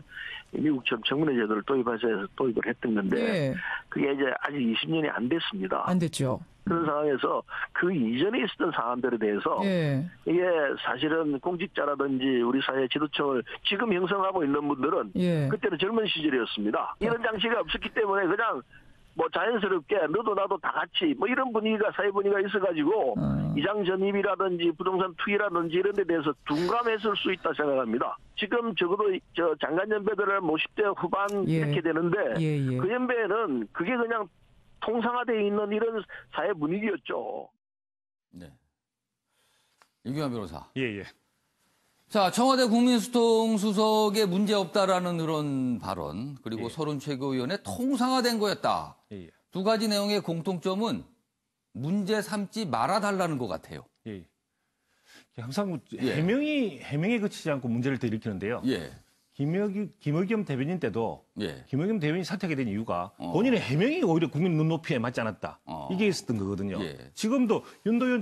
미국처럼 청문회 제도를 도입하셔서 도입을 했던 건데 그게 이제 아직 20년이 안 됐습니다. 안 됐죠. 그런 상황에서 그 이전에 있었던 사안들에 대해서 이게 사실은 공직자라든지 우리 사회 지도층을 지금 형성하고 있는 분들은 그때는 젊은 시절이었습니다. 이런 장치가 없었기 때문에 그냥 뭐 자연스럽게 너도 나도 다 같이 뭐 이런 분위기가 사회 분위기가 있어가지고 이장 전입이라든지 부동산 투기라든지 이런 데 대해서 둔감했을 수 있다 생각합니다. 지금 적어도 저 장관 연배들은 50대 후반 이렇게 되는데 그 연배에는 그게 그냥 통상화되어 있는 이런 사회 분위기였죠. 네. 이규환 변호사. 예. 자, 청와대 국민소통수석에 문제 없다라는 그런 발언, 그리고 서른 최고위원회 통상화된 거였다. 두 가지 내용의 공통점은 문제 삼지 말아달라는 것 같아요. 항상 해명에 그치지 않고 문제를 더 일으키는데요. 김의겸 대변인 때도 김의겸 대변인이 사퇴하게 된 이유가 본인의 해명이 오히려 국민 눈높이에 맞지 않았다. 이게 있었던 거거든요. 지금도 윤도현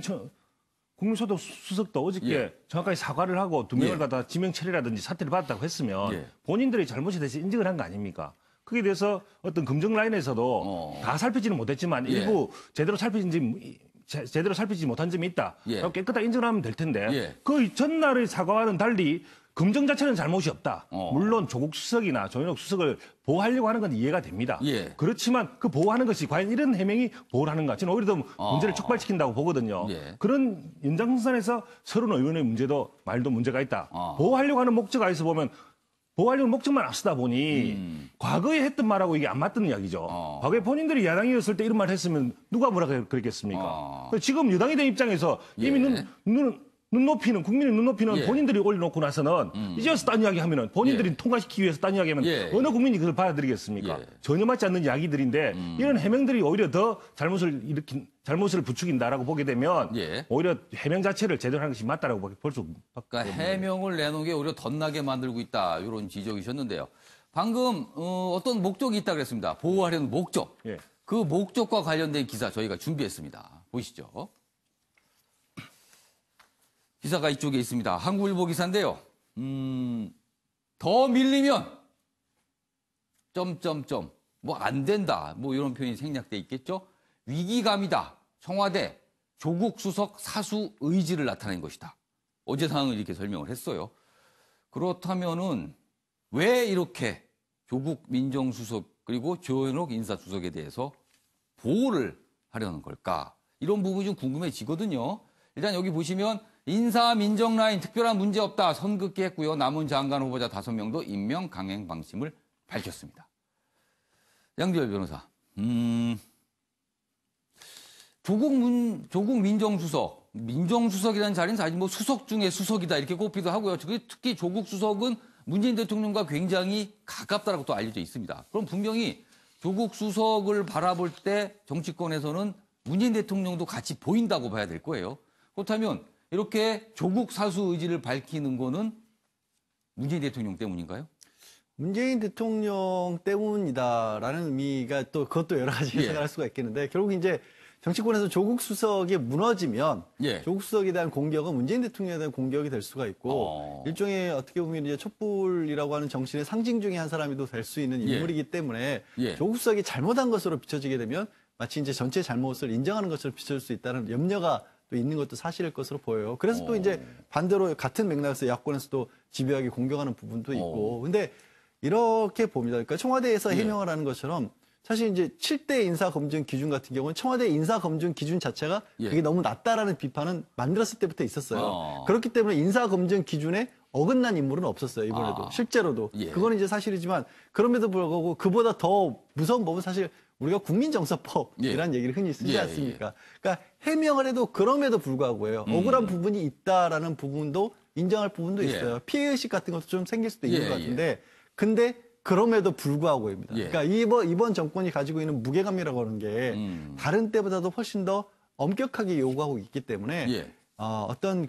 국민소통 수석도 어저께 정확하게 사과를 하고 두 명을 갖다 지명 처리라든지 사퇴를 받았다고 했으면 본인들의 잘못에 대해서 인정을 한 거 아닙니까? 그에 대해서 어떤 검증 라인에서도 다 살피지는 못했지만 일부 제대로 살피지 못한 점이 있다. 깨끗하게 인정을 하면 될 텐데 그 전날의 사과와는 달리 검증 자체는 잘못이 없다. 물론 조국 수석이나 조현옥 수석을 보호하려고 하는 건 이해가 됩니다. 그렇지만 그 보호하는 것이 과연 이런 해명이 보호를 하는가? 저는 오히려 더 문제를 촉발시킨다고 보거든요. 그런 연장선에서 서른 의원의 말도 문제가 있다. 보호하려고 하는 목적 안에서 보면 보호하려는 목적만 앞서다 보니 과거에 했던 말하고 이게 안 맞던 이야기죠. 과거에 본인들이 야당이었을 때 이런 말 했으면 누가 뭐라 그랬겠습니까? 지금 여당이 된 입장에서 이미 눈높이는 국민의 눈높이는 본인들이 올려놓고 나서는 이제 와서 딴 이야기 하면은 본인들이 통과시키기 위해서 딴 이야기 하면 어느 국민이 그걸 받아들이겠습니까? 전혀 맞지 않는 이야기들인데 이런 해명들이 오히려 더 잘못을 부추긴다라고 보게 되면 오히려 해명 자체를 제대로 하는 것이 맞다라고 볼 수 없습니다. 그러니까 해명을 내놓은 게 오히려 덧나게 만들고 있다. 이런 지적이셨는데요. 방금 어떤 목적이 있다고 그랬습니다. 보호하려는 목적. 그 목적과 관련된 기사 저희가 준비했습니다. 보시죠. 기사가 이쪽에 있습니다. 한국일보 기사인데요. 더 밀리면 뭐 안 된다. 뭐 이런 표현이 생략돼 있겠죠. 위기감이다. 청와대 조국 수석 사수 의지를 나타낸 것이다. 어제 상황을 이렇게 설명을 했어요. 그렇다면은 왜 이렇게 조국 민정수석 그리고 조현옥 인사수석에 대해서 보호를 하려는 걸까? 이런 부분이 좀 궁금해지거든요. 일단 여기 보시면 인사 민정 라인 특별한 문제 없다 선긋기 했고요. 남은 장관 후보자 5명도 임명 강행 방침을 밝혔습니다. 양지열 변호사, 조국 민정수석이라는 자리는 사실 뭐 수석 중에 수석이다 이렇게 꼽기도 하고요. 특히 조국 수석은 문재인 대통령과 굉장히 가깝다라고 또 알려져 있습니다. 그럼 분명히 조국 수석을 바라볼 때 정치권에서는 문재인 대통령도 같이 보인다고 봐야 될 거예요. 그렇다면 이렇게 조국 사수 의지를 밝히는 거는 문재인 대통령 때문인가요? 문재인 대통령 때문이다라는 의미가 또 그것도 여러 가지 해석을 할 수가 있겠는데 결국 이제 정치권에서 조국 수석이 무너지면 조국 수석에 대한 공격은 문재인 대통령에 대한 공격이 될 수가 있고 일종의 어떻게 보면 이제 촛불이라고 하는 정신의 상징 중에 한 사람이도 될 수 있는 인물이기 때문에 조국 수석이 잘못한 것으로 비춰지게 되면 마치 이제 전체 잘못을 인정하는 것으로 비춰질 수 있다는 염려가 또 있는 것도 사실일 것으로 보여요. 그래서 또 이제 반대로 같은 맥락에서 야권에서도 집요하게 공격하는 부분도 있고. 근데 이렇게 봅니다. 그러니까 청와대에서 해명을 하는 것처럼 사실 이제 7대 인사 검증 기준 같은 경우는 청와대 인사 검증 기준 자체가 그게 너무 낮다라는 비판은 만들었을 때부터 있었어요. 그렇기 때문에 인사 검증 기준에 어긋난 인물은 없었어요. 이번에도 실제로도 그거는 이제 사실이지만 그럼에도 불구하고 그보다 더 무서운 법은 사실 우리가 국민정서법이라는 얘기를 흔히 쓰지 않습니까? 그러니까 해명을 해도 그럼에도 불구하고요. 억울한 부분이 있다라는 부분도 인정할 부분도 있어요. 피해의식 같은 것도 좀 생길 수도 있는 것 같은데 근데 그럼에도 불구하고입니다. 그러니까 이번 정권이 가지고 있는 무게감이라고 하는 게 다른 때보다도 훨씬 더 엄격하게 요구하고 있기 때문에 어떤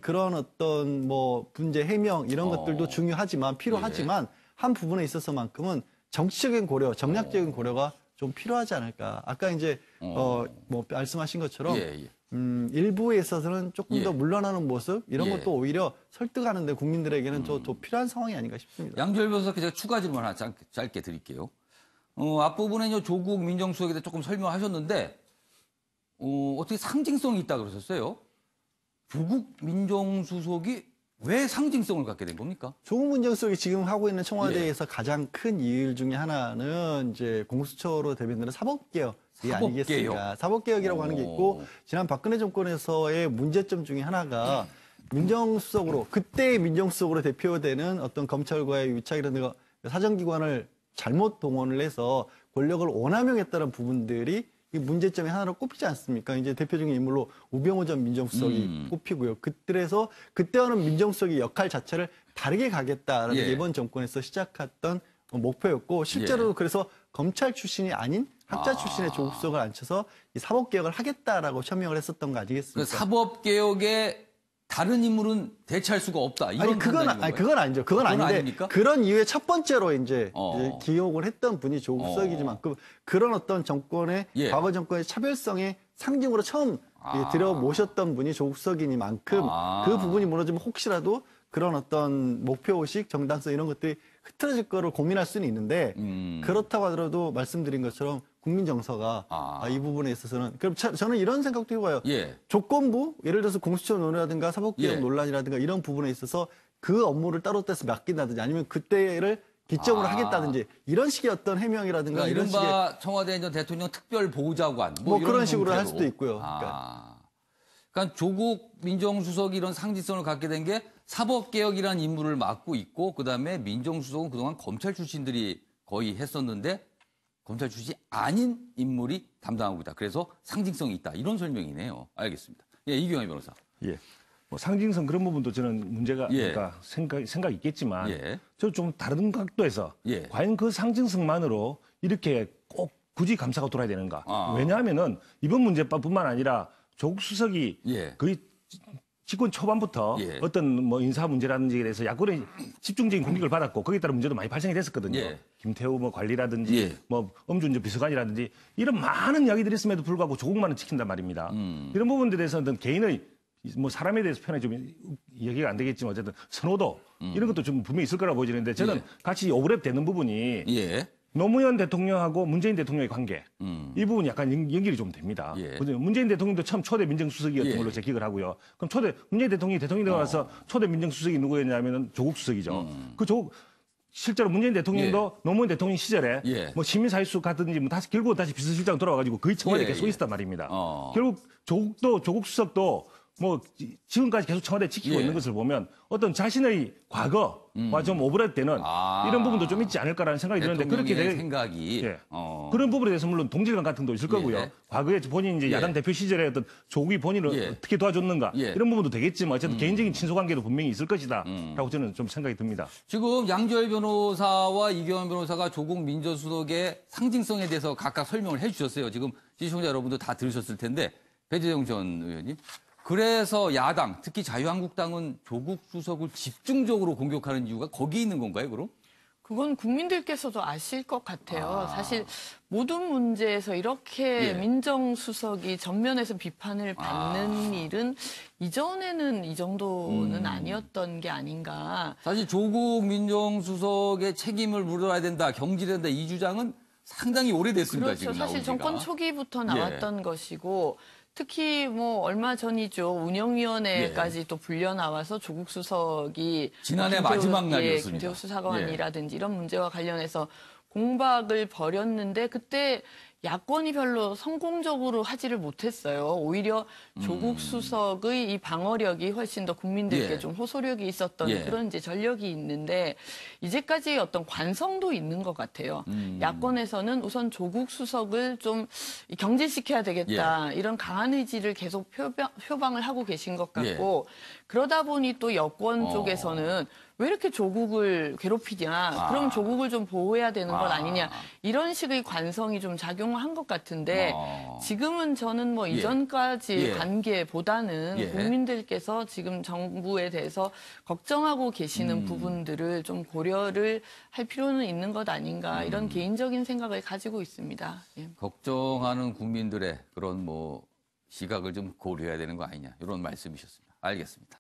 뭐 문제 해명 이런 것들도 중요하지만 필요하지만 한 부분에 있어서만큼은 정치적인 고려, 정략적인 고려가 좀 필요하지 않을까. 아까 이제 뭐 말씀하신 것처럼 일부에 있어서는 조금 예. 더 물러나는 모습 이런 예. 것도 오히려 설득하는데 국민들에게는 더 필요한 상황이 아닌가 싶습니다. 양조열 변호사께 제가 추가 질문 하나 짧게 드릴게요. 앞부분에 조국 민정수석에 대해 조금 설명하셨는데 어떻게 상징성이 있다 그러셨어요? 조국 민정수석이 왜 상징성을 갖게 된 겁니까? 조국 민정수석이 지금 하고 있는 청와대에서 가장 큰 일 중에 하나는 이제 공수처로 대변되는 사법개혁이 아니겠습니까? 사법개혁이라고 하는 게 있고 지난 박근혜 정권에서의 문제점 중에 하나가 민정수석으로 그때의 민정수석으로 대표되는 어떤 검찰과의 유착이라든가 사정기관을 잘못 동원을 해서 권력을 원함용했다는 부분들이 이 문제점의 하나로 꼽히지 않습니까? 이제 대표적인 인물로 우병우 전 민정수석이 꼽히고요. 그때와는 민정수석의 역할 자체를 다르게 가겠다라는 게 이번 정권에서 시작했던 목표였고 실제로도 그래서 검찰 출신이 아닌 학자 출신의 조국 수석을 앉혀서 이 사법개혁을 하겠다라고 천명을 했었던 거 아니겠습니까? 그 사법개혁에 다른 인물은 대체할 수가 없다. 이런 그건 아니죠. 그건 아닌데 아닙니까? 그런 이유에 첫 번째로 이제 기용을 했던 분이 조국 수석이지만 그런 어떤 정권의 과거 정권의 차별성의 상징으로 처음 들여 모셨던 분이 조국 수석이니만큼 그 부분이 무너지면 혹시라도 그런 어떤 목표의식, 정당성 이런 것들이 흐트러질 거를 고민할 수는 있는데 그렇다고 하더라도 말씀드린 것처럼 국민 정서가 이 부분에 있어서는 그럼 저는 이런 생각도 해봐요. 조건부 예를 들어서 공수처 논의라든가 사법개혁 논란이라든가 이런 부분에 있어서 그 업무를 따로 떼서 맡긴다든지 아니면 그때를 기점으로 하겠다든지 이런 식의 어떤 해명이라든가 그러니까 이런 식의 청와대 전 대통령 특별 보좌관 뭐 이런 그런 식으로 할 형태로. 수도 있고요. 그러니까 조국 민정수석이 이런 상징성을 갖게 된 게 사법개혁이라는 임무를 맡고 있고 그다음에 민정수석은 그동안 검찰 출신들이 거의 했었는데 검찰 출신이 아닌 인물이 담당하고 있다. 그래서 상징성이 있다. 이런 설명이네요. 알겠습니다. 예, 이경희 변호사. 예. 뭐 상징성 그런 부분도 저는 문제가 그러니까 생각 있겠지만 저 좀 다른 각도에서 과연 그 상징성만으로 이렇게 꼭 굳이 감사가 돌아야 되는가? 왜냐하면은 이번 문제뿐만 아니라 조국 수석이 거의 집권 초반부터 어떤 뭐 인사 문제라든지에 대해서 야권의 집중적인 공격을 받았고 거기에 따른 문제도 많이 발생이 됐었거든요. 김태우 뭐 관리라든지 뭐 엄준저 비서관이라든지 이런 많은 이야기들이 있음에도 불구하고 조국만은 지킨단 말입니다. 이런 부분들에 대해서는 개인의 뭐 사람에 대해서 표현이 좀 얘기가 안 되겠지만 어쨌든 선호도 이런 것도 좀 분명히 있을 거라고 보이는데 저는 같이 오버랩 되는 부분이 노무현 대통령하고 문재인 대통령의 관계 이 부분이 약간 연결이 좀 됩니다. 문재인 대통령도 처음 초대 민정수석이었던 걸로 제 기억을 하고요. 그럼 문재인 대통령이 대통령이 되고 나서 초대 민정수석이 누구였냐면은 조국 수석이죠. 그 조국 실제로 문재인 대통령도 노무현 대통령 시절에 뭐 시민사회수 가든지 뭐 다시 결국 다시 비서실장 돌아와가지고 거의 청와대에 계속 있었단 말입니다. 결국 조국 수석도 뭐 지금까지 계속 청와대 지키고 있는 것을 보면 어떤 자신의 과거와 좀 오버랩되는 이런 부분도 좀 있지 않을까라는 생각이 드는데 그렇게 생각이 그런 부분에 대해서 물론 동질감 같은 것도 있을 거고요. 과거에 본인 이제 야당 대표 시절에 어떤 조국이 본인을 어떻게 도와줬는가 이런 부분도 되겠지만 어쨌든 개인적인 친소관계도 분명히 있을 것이다라고 저는 좀 생각이 듭니다. 지금 양조열 변호사와 이경환 변호사가 조국 민정수석의 상징성에 대해서 각각 설명을 해주셨어요. 지금 시청자 여러분도 다 들으셨을 텐데 배재정 전 의원님. 그래서 야당, 특히 자유한국당은 조국 수석을 집중적으로 공격하는 이유가 거기에 있는 건가요, 그럼? 그건 국민들께서도 아실 것 같아요. 사실 모든 문제에서 이렇게 민정수석이 전면에서 비판을 받는 일은 이전에는 이 정도는 아니었던 게 아닌가. 사실 조국 민정수석의 책임을 물어야 된다, 경질해야 된다 이 주장은 상당히 오래됐습니다. 그렇죠. 지금 사실 나오기가. 정권 초기부터 나왔던 것이고 특히 뭐 얼마 전이죠. 운영위원회까지 또 불려 나와서 조국 수석이 지난해 마지막 날이었습니다. 김태우 수사관이라든지 이런 문제와 관련해서 공박을 벌였는데 그때 야권이 별로 성공적으로 하지를 못했어요. 오히려 조국 수석의 이 방어력이 훨씬 더 국민들께 좀 호소력이 있었던 그런 이제 전력이 있는데 이제까지 어떤 관성도 있는 것 같아요. 야권에서는 우선 조국 수석을 좀 경질시켜야 되겠다 이런 강한 의지를 계속 표방을 하고 계신 것 같고 그러다 보니 또 여권 쪽에서는 왜 이렇게 조국을 괴롭히냐? 그럼 조국을 좀 보호해야 되는 것 아니냐? 이런 식의 관성이 좀 작용한 것 같은데 지금은 저는 뭐 이전까지 관계보다는 국민들께서 지금 정부에 대해서 걱정하고 계시는 부분들을 좀 고려를 할 필요는 있는 것 아닌가 이런 개인적인 생각을 가지고 있습니다. 걱정하는 국민들의 그런 뭐 시각을 좀 고려해야 되는 거 아니냐 이런 말씀이셨습니다. 알겠습니다.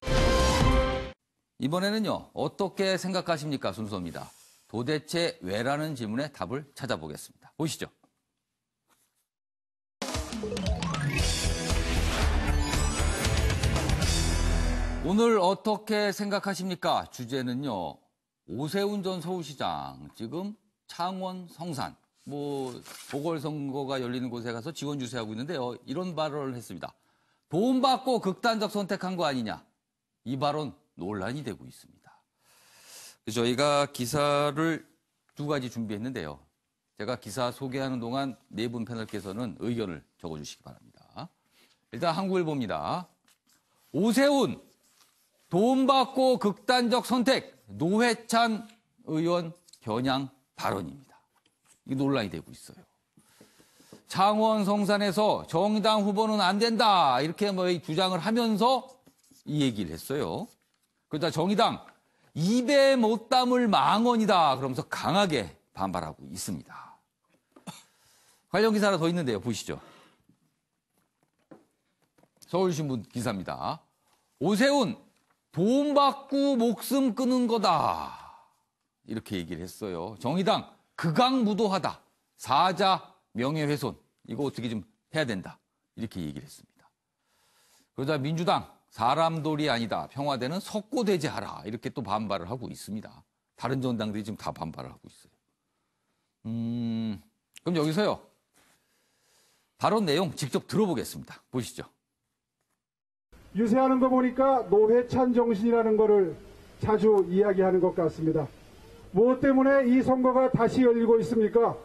이번에는요. 어떻게 생각하십니까? 순서입니다. 도대체 왜라는 질문에 답을 찾아보겠습니다. 보시죠. 오늘 어떻게 생각하십니까? 주제는요. 오세훈 전 서울시장 지금 창원 성산 보궐선거가 열리는 곳에 가서 지원 유세하고 있는데요. 이런 발언을 했습니다. 돈 받고 극단적 선택한 거 아니냐. 이 발언 논란이 되고 있습니다. 저희가 기사를 2가지 준비했는데요. 제가 기사 소개하는 동안 4분 패널께서는 의견을 적어주시기 바랍니다. 일단 한국일보입니다. 오세훈 돈 받고 극단적 선택 노회찬 의원 겨냥 발언입니다. 이게 논란이 되고 있어요. 창원 성산에서 정의당 후보는 안 된다 이렇게 주장을 하면서 이 얘기를 했어요. 그러다 정의당 입에 못 담을 망언이다 그러면서 강하게 반발하고 있습니다. 관련 기사 하나 더 있는데요. 보시죠. 서울신문 기사입니다. 오세훈 돈 받고 목숨 끊은 거다. 이렇게 얘기를 했어요. 정의당 극악무도하다. 사자 명예훼손. 이거 어떻게 좀 해야 된다. 이렇게 얘기를 했습니다. 그러자 민주당 사람돌이 아니다. 평화되는 석고대제하라. 이렇게 또 반발을 하고 있습니다. 다른 정당들이 지금 다 반발을 하고 있어요. 그럼 여기서요. 발언 내용 직접 들어보겠습니다. 보시죠. 유세하는 거 보니까 노회찬 정신이라는 거를 자주 이야기하는 것 같습니다. 무엇 때문에 이 선거가 다시 열리고 있습니까?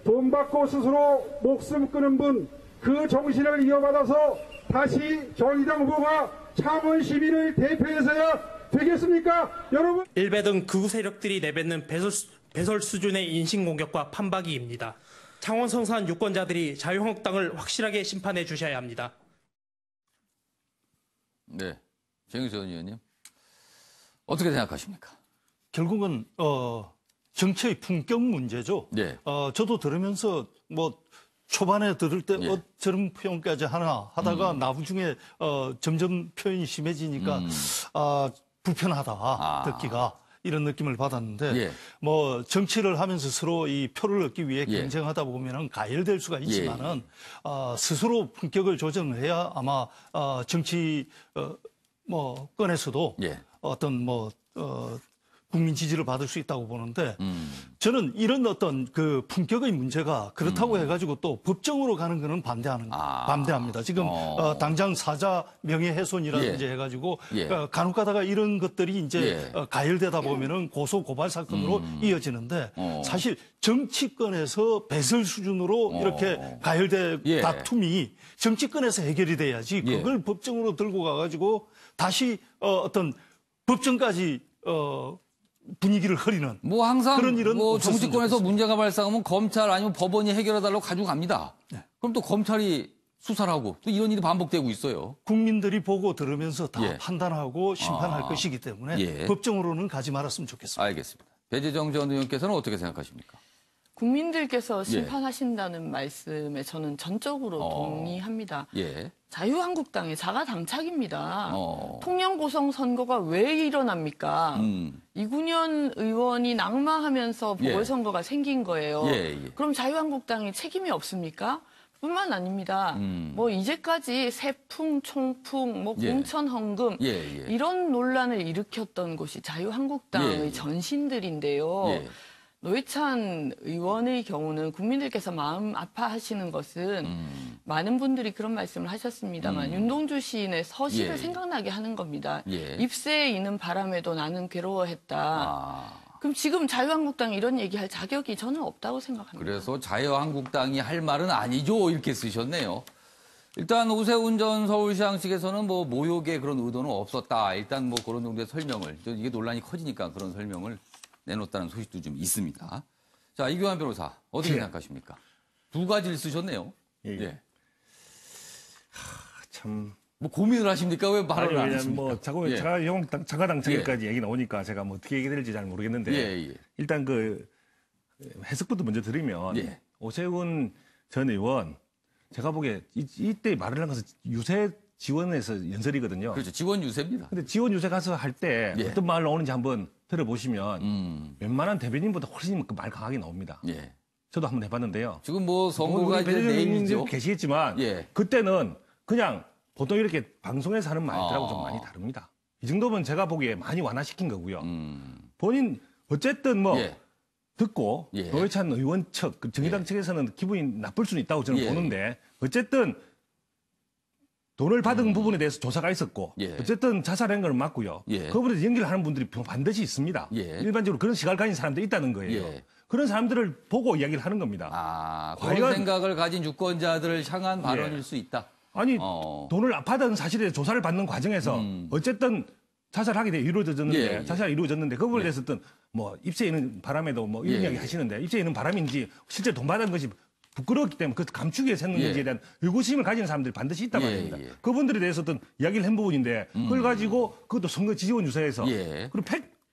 돈 받고 스스로 목숨 끊은 분, 그 정신을 이어받아서 다시 정의당 후보가 창원 시민을 대표해서야 되겠습니까? 여러분! 일베 등 극우 세력들이 내뱉는 배설 수준의 인신공격과 판박이입니다. 창원 성산 유권자들이 자유한국당을 확실하게 심판해 주셔야 합니다. 네, 정의선 의원님 어떻게 생각하십니까? 결국은 정치의 품격 문제죠. 네. 저도 들으면서 초반에 들을 때 저런 표현까지 하나 하다가 나중에 점점 표현이 심해지니까 불편하다 듣기가 이런 느낌을 받았는데 정치를 하면서 서로 이 표를 얻기 위해 경쟁하다 보면은 가열될 수가 있지만은 스스로 품격을 조정해야 아마 정치 건에서도 어떤 국민 지지를 받을 수 있다고 보는데 저는 이런 어떤 그 품격의 문제가 그렇다고 해가지고 또 법정으로 가는 거는 반대합니다. 지금 당장 사자 명예훼손이라든지 해가지고 간혹 가다가 이런 것들이 이제 가열되다 보면은 고소 고발 사건으로 이어지는데 사실 정치권에서 배설 수준으로 이렇게 가열된 다툼이 정치권에서 해결이 돼야지 그걸 법정으로 들고 가가지고 다시 어떤 법정까지 분위기를 흐리는 항상 그런 일은 정치권에서 문제가 발생하면 검찰 아니면 법원이 해결해달라고 가지고 갑니다. 그럼 또 검찰이 수사를 하고 또 이런 일이 반복되고 있어요. 국민들이 보고 들으면서 다 판단하고 심판할 것이기 때문에 법정으로는 가지 말았으면 좋겠습니다. 알겠습니다. 배재정 전 의원께서는 어떻게 생각하십니까? 국민들께서 심판하신다는 말씀에 저는 전적으로 동의합니다. 자유한국당의 자가당착입니다. 통영 고성 선거가 왜 일어납니까? 이군현 의원이 낙마하면서 보궐선거가 생긴 거예요. 그럼 자유한국당이 책임이 없습니까? 뿐만 아닙니다. 이제까지 세풍, 총풍, 공천 헌금 이런 논란을 일으켰던 곳이 자유한국당의 전신들인데요. 노회찬 의원의 경우는 국민들께서 마음 아파하시는 것은 많은 분들이 그런 말씀을 하셨습니다만 윤동주 시인의 서시를 생각나게 하는 겁니다. 잎새에 이는 바람에도 나는 괴로워했다. 그럼 지금 자유한국당이 이런 얘기할 자격이 저는 없다고 생각합니다. 그래서 자유한국당이 할 말은 아니죠 이렇게 쓰셨네요. 일단 오세훈 전 서울시장 측에서는 모욕의 그런 의도는 없었다. 일단 그런 정도의 설명을 이게 논란이 커지니까 그런 설명을 내놓았다는 소식도 좀 있습니다. 자, 이규환 변호사 어떻게 생각하십니까? 2가지를 쓰셨네요. 참 고민을 하십니까? 왜 말을 안 하십니까? 자가당착까지 얘기 나오니까 제가 어떻게 얘기 될지 잘 모르겠는데 일단 그 해석부터 먼저 드리면 오세훈 전 의원 제가 보기에 이때 말을 한 것은 유세 지원에서 연설이거든요. 그렇죠. 지원 유세입니다. 근데 지원 유세 가서 할 때 예. 어떤 말 나오는지 한번 들어보시면 웬만한 대변인보다 훨씬 말 강하게 나옵니다. 예. 저도 한번 해봤는데요. 지금 뭐 선거가 이제 대변인들 내일이죠. 계시겠지만 예. 그때는 그냥 보통 이렇게 방송에서 하는 말들하고 좀 많이 다릅니다. 이 정도면 제가 보기에 많이 완화시킨 거고요. 본인 어쨌든 뭐 예. 듣고 예. 노회찬 의원 측, 그 정의당 측에서는 기분이 나쁠 수는 있다고 저는 예. 보는데 어쨌든 돈을 받은 부분에 대해서 조사가 있었고 예. 어쨌든 자살한 걸 맞고요. 예. 그거보다 연결하는 분들이 반드시 있습니다. 예. 일반적으로 그런 시각을 가진 사람들이 있다는 거예요. 예. 그런 사람들을 보고 이야기를 하는 겁니다. 아, 그런 과연- 생각을 가진 유권자들을 향한 발언일 수 있다. 아니 돈을 받은 사실에 대해서 조사를 받는 과정에서 어쨌든 자살하게 돼 이루어졌는데 예, 예. 자살이 이루어졌는데 그 부분에 대해서 어떤 뭐 입시에 있는 바람에도 뭐 이런 예, 이야기 예. 하시는데 입시에 있는 바람인지 실제 돈 받은 것이 부끄럽기 때문에 그 감추기 위해서 했는 예. 건지에 대한 의구심을 가지는 사람들이 반드시 있단 예, 말입니다. 예. 그분들에 대해서 어떤 이야기를 한 부분인데 그걸 가지고 그것도 선거 지지원 유세에서 예. 그리고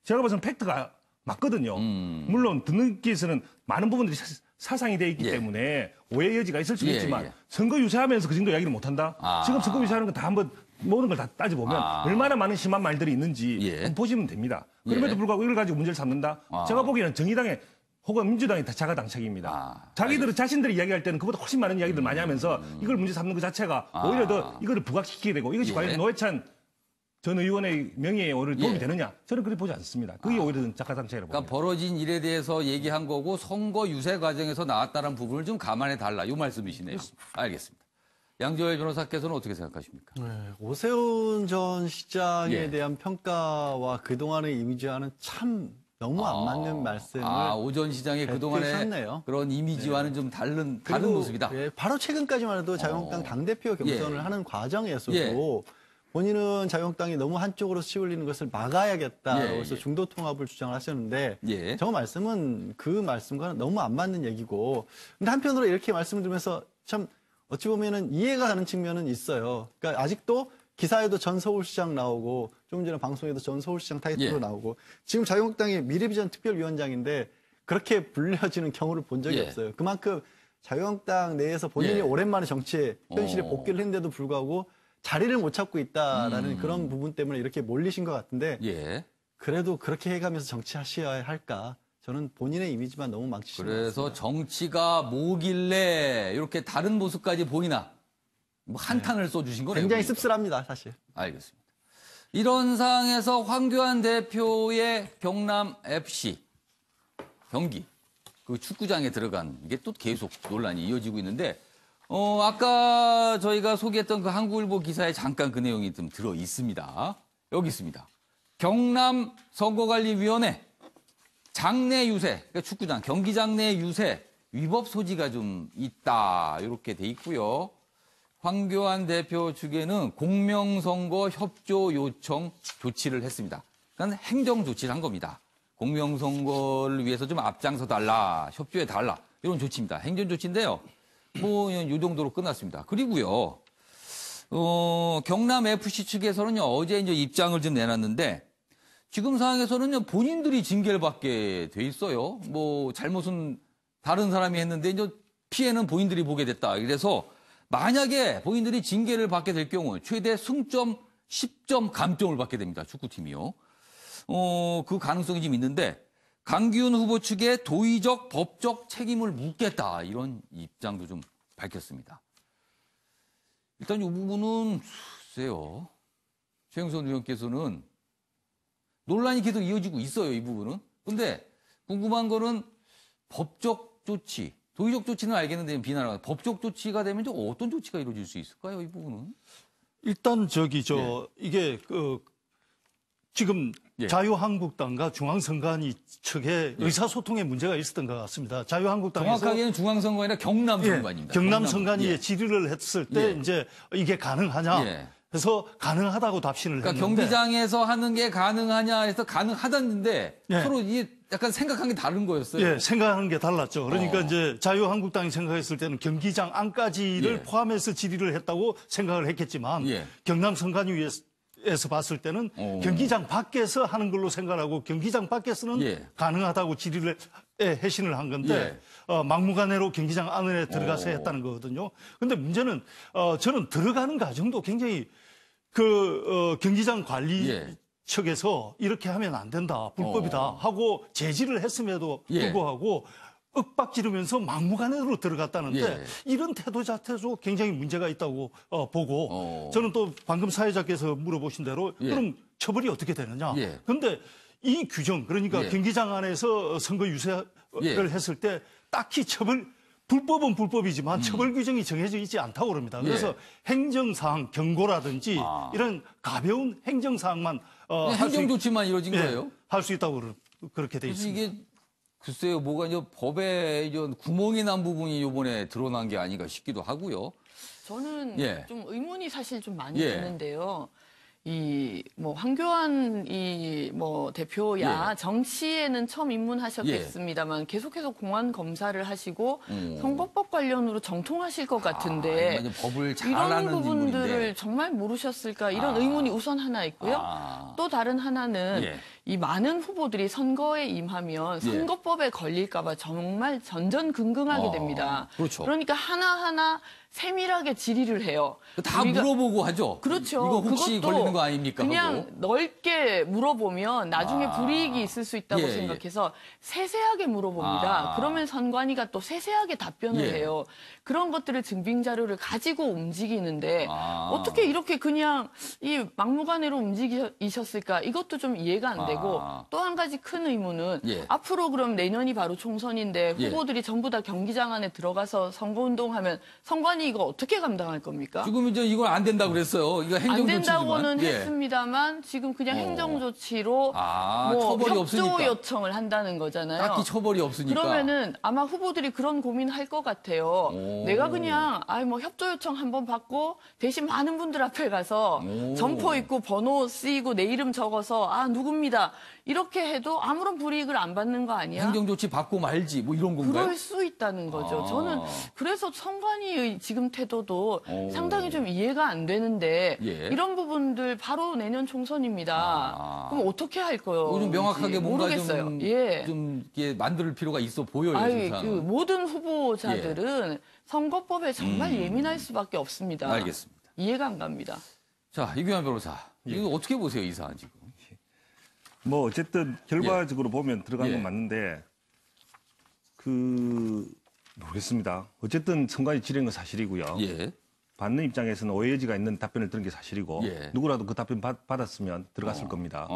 제가 봐서는 팩트가 맞거든요. 물론 듣는 기에서는 많은 부분들이 사상이 돼 있기 예. 때문에 오해 여지가 있을 수 예, 있지만 예. 선거 유세하면서 그 정도 이야기를 못한다? 아. 지금 선거 유세하는 거 다 한번 모든 걸 다 따져보면 아. 얼마나 많은 심한 말들이 있는지 예. 한번 보시면 됩니다. 그럼에도 예. 불구하고 이걸 가지고 문제를 삼는다? 아. 제가 보기에는 정의당의 혹은 민주당이 다 자가당착입니다. 아. 자기들은 자신들이 이야기할 때는 그보다 훨씬 많은 이야기들 많이 하면서 이걸 문제 삼는 것 자체가 아. 오히려 더 이거를 부각시키게 되고 이것이 예. 과연 노회찬 전 의원의 명예에 오히려 도움이 예. 되느냐? 저는 그렇게 보지 않습니다. 그게 오히려 자가당착이라고 그러니까 봅니다. 벌어진 일에 대해서 얘기한 거고 선거 유세 과정에서 나왔다는 부분을 좀 감안해 달라. 이 말씀이시네요. 알겠습니다. 양지열 변호사께서는 어떻게 생각하십니까? 네, 오세훈 전 시장에 예. 대한 평가와 그동안의 이미지와는 참 너무 안 맞는 말씀을 오전 시장의 그동안의 뱉으셨네요. 그런 이미지와는 좀 다른 그리고, 모습이다. 예, 바로 최근까지만 해도 자유한국당 당대표 경선을 예. 하는 과정에서도 예. 본인은 자유한국당이 너무 한쪽으로 치울리는 것을 막아야겠다. 예, 그래서 예. 중도 통합을 주장을 하셨는데 예. 저 말씀은 그 말씀과는 너무 안 맞는 얘기고 근데 한편으로 이렇게 말씀을 드리면서 참 어찌 보면은 이해가 가는 측면은 있어요. 그러니까 아직도 기사에도 전 서울시장 나오고 좀 전에 방송에도 전 서울시장 타이틀로 예. 나오고 지금 자유한국당의 미래비전 특별위원장인데 그렇게 불려지는 경우를 본 적이 예. 없어요. 그만큼 자유한국당 내에서 본인이 예. 오랜만에 정치에 현실에 어. 복귀를 했는데도 불구하고 자리를 못 찾고 있다라는 그런 부분 때문에 이렇게 몰리신 것 같은데 예. 그래도 그렇게 해가면서 정치하셔야 할까? 저는 본인의 이미지만 너무 망치시는 것 그래서 같습니다. 정치가 뭐길래 이렇게 다른 모습까지 보이나? 뭐 한탄을 쏘주신 거네요. 굉장히 보니까. 씁쓸합니다, 사실. 알겠습니다. 이런 상황에서 황교안 대표의 경남 FC 경기 그 축구장에 들어간 이게 또 계속 논란이 이어지고 있는데 아까 저희가 소개했던 그 한국일보 기사에 잠깐 그 내용이 좀 들어 있습니다. 여기 있습니다. 경남 선거관리위원회 장내 유세, 그러니까 축구장 경기장 내 유세 위법 소지가 좀 있다 이렇게 돼 있고요. 황교안 대표 측에는 공명선거 협조 요청 조치를 했습니다. 그러니까 행정 조치를 한 겁니다. 공명선거를 위해서 좀 앞장서 달라, 협조해 달라 이런 조치입니다. 행정 조치인데요. 뭐 이 정도로 끝났습니다. 그리고요, 경남 FC 측에서는요 어제 이제 입장을 좀 내놨는데 지금 상황에서는요 본인들이 징계를 받게 돼 있어요. 뭐 잘못은 다른 사람이 했는데 이제 피해는 본인들이 보게 됐다. 그래서 만약에 본인들이 징계를 받게 될 경우 최대 승점 10점 감점을 받게 됩니다. 축구팀이요. 그 가능성이 좀 있는데 강기훈 후보 측에 도의적 법적 책임을 묻겠다. 이런 입장도 좀 밝혔습니다. 일단 이 부분은 글쎄요. 최영선 의원께서는 논란이 계속 이어지고 있어요. 이 부분은. 근데 궁금한 거는 법적 조치, 도의적 조치는 알겠는데 비난하는 법적 조치가 되면 좀 어떤 조치가 이루어질 수 있을까요? 이 부분은. 일단 이게 지금 예. 자유한국당과 중앙선관위 측에 의사소통에 문제가 있었던 것 같습니다. 자유한국당에서 정확하게는 중앙선관위가 아니라 경남선관위입니다. 경남선관위에 예. 질의를 했을 때 예. 이제 이게 가능하냐? 예. 그래서 가능하다고 답신을 그러니까 했는데 경기장에서 하는 게 가능하냐 해서 가능하다는데 예. 서로 이게 약간 생각한 게 다른 거였어요. 예, 생각하는 게 달랐죠. 그러니까 이제 자유한국당이 생각했을 때는 경기장 안까지를 예. 포함해서 질의를 했다고 생각을 했겠지만 예. 경남선관위에서 에서 봤을 때는 경기장 밖에서 하는 걸로 생각하고 경기장 밖에서는 가능하다고 질의를 해신을 한 건데 막무가내로 경기장 안에 들어가서 했다는 거거든요. 근데 문제는 저는 들어가는 과정도 굉장히 경기장 관리 측에서 이렇게 하면 안 된다, 불법이다 하고 제지를 했음에도 불구하고 윽박지르면서 막무가내로 들어갔다는데 이런 태도 자체도 굉장히 문제가 있다고 보고 저는 또 방금 사회자께서 물어보신 대로 그럼 처벌이 어떻게 되느냐. 그런데 이 규정, 그러니까 경기장 안에서 선거 유세를 했을 때 딱히 불법은 불법이지만 처벌 규정이 정해져 있지 않다고 그럽니다. 그래서 행정사항, 경고라든지 이런 가벼운 행정사항만 행정조치만 이루어진 거예요? 할 수 있다고 그렇게 돼 있습니다. 이게 글쎄요, 뭐가 이제 법에 이런 구멍이 난 부분이 이번에 드러난 게 아닌가 싶기도 하고요. 저는 좀 의문이 사실 좀 많이 드는데요. 황교안 대표야 정치에는 처음 입문하셨겠습니다만 계속해서 공안 검사를 하시고 선거법 관련으로 정통하실 것 같은데 법을 잘 이런 아는 부분들을 인물인데. 정말 모르셨을까 이런 의문이 우선 하나 있고요. 또 다른 하나는 이 많은 후보들이 선거에 임하면 선거법에 걸릴까 봐 정말 전전긍긍하게 됩니다. 그렇죠. 그러니까 하나하나 세밀하게 질의를 해요. 다 물어보고 하죠. 그렇죠. 이거 혹시 그것도 걸리는 거 아닙니까? 그냥 하고. 넓게 물어보면 나중에 불이익이 있을 수 있다고 생각해서 세세하게 물어봅니다. 그러면 선관위가 또 세세하게 답변을 해요. 그런 것들을 증빙 자료를 가지고 움직이는데 어떻게 이렇게 그냥 이 막무가내로 움직이셨을까? 이것도 좀 이해가 안 되고 또 한 가지 큰 의문은 앞으로 그럼 내년이 바로 총선인데 후보들이 전부 다 경기장 안에 들어가서 선거운동하면 선관위 이거 어떻게 감당할 겁니까? 지금 이제 이건 안 된다고 그랬어요. 이거 행정조치지만. 안 된다고는 했습니다만 지금 그냥 행정조치로 처벌이 협조 없으니까. 요청을 한다는 거잖아요. 딱히 처벌이 없으니까. 그러면은 아마 후보들이 그런 고민할 것 같아요. 내가 그냥 협조 요청 한번 받고 대신 많은 분들 앞에 가서 점포 있고 번호 쓰이고 내 이름 적어서 누굽니다. 이렇게 해도 아무런 불이익을 안 받는 거 아니야? 행정조치 받고 말지 뭐 이런 건가요? 그럴 수 있다는 거죠. 저는 그래서 선관위의 지금 태도도 상당히 좀 이해가 안 되는데 이런 부분들 바로 내년 총선입니다. 그럼 어떻게 할 거예요? 좀 명확하게 뭔가 모르겠어요. 좀 이게 만들 필요가 있어 보여요. 모든 후보자들은 선거법에 정말 예민할 수밖에 없습니다. 알겠습니다. 이해가 안 갑니다. 자, 이규환 변호사. 이거 어떻게 보세요, 이 사안 지금? 어쨌든 결과적으로 보면 들어간 건 맞는데 모르겠습니다. 어쨌든 선관위 질의한 건 사실이고요. 받는 입장에서는 오해지가 있는 답변을 들은 게 사실이고 누구라도 그 답변 받았으면 들어갔을 겁니다.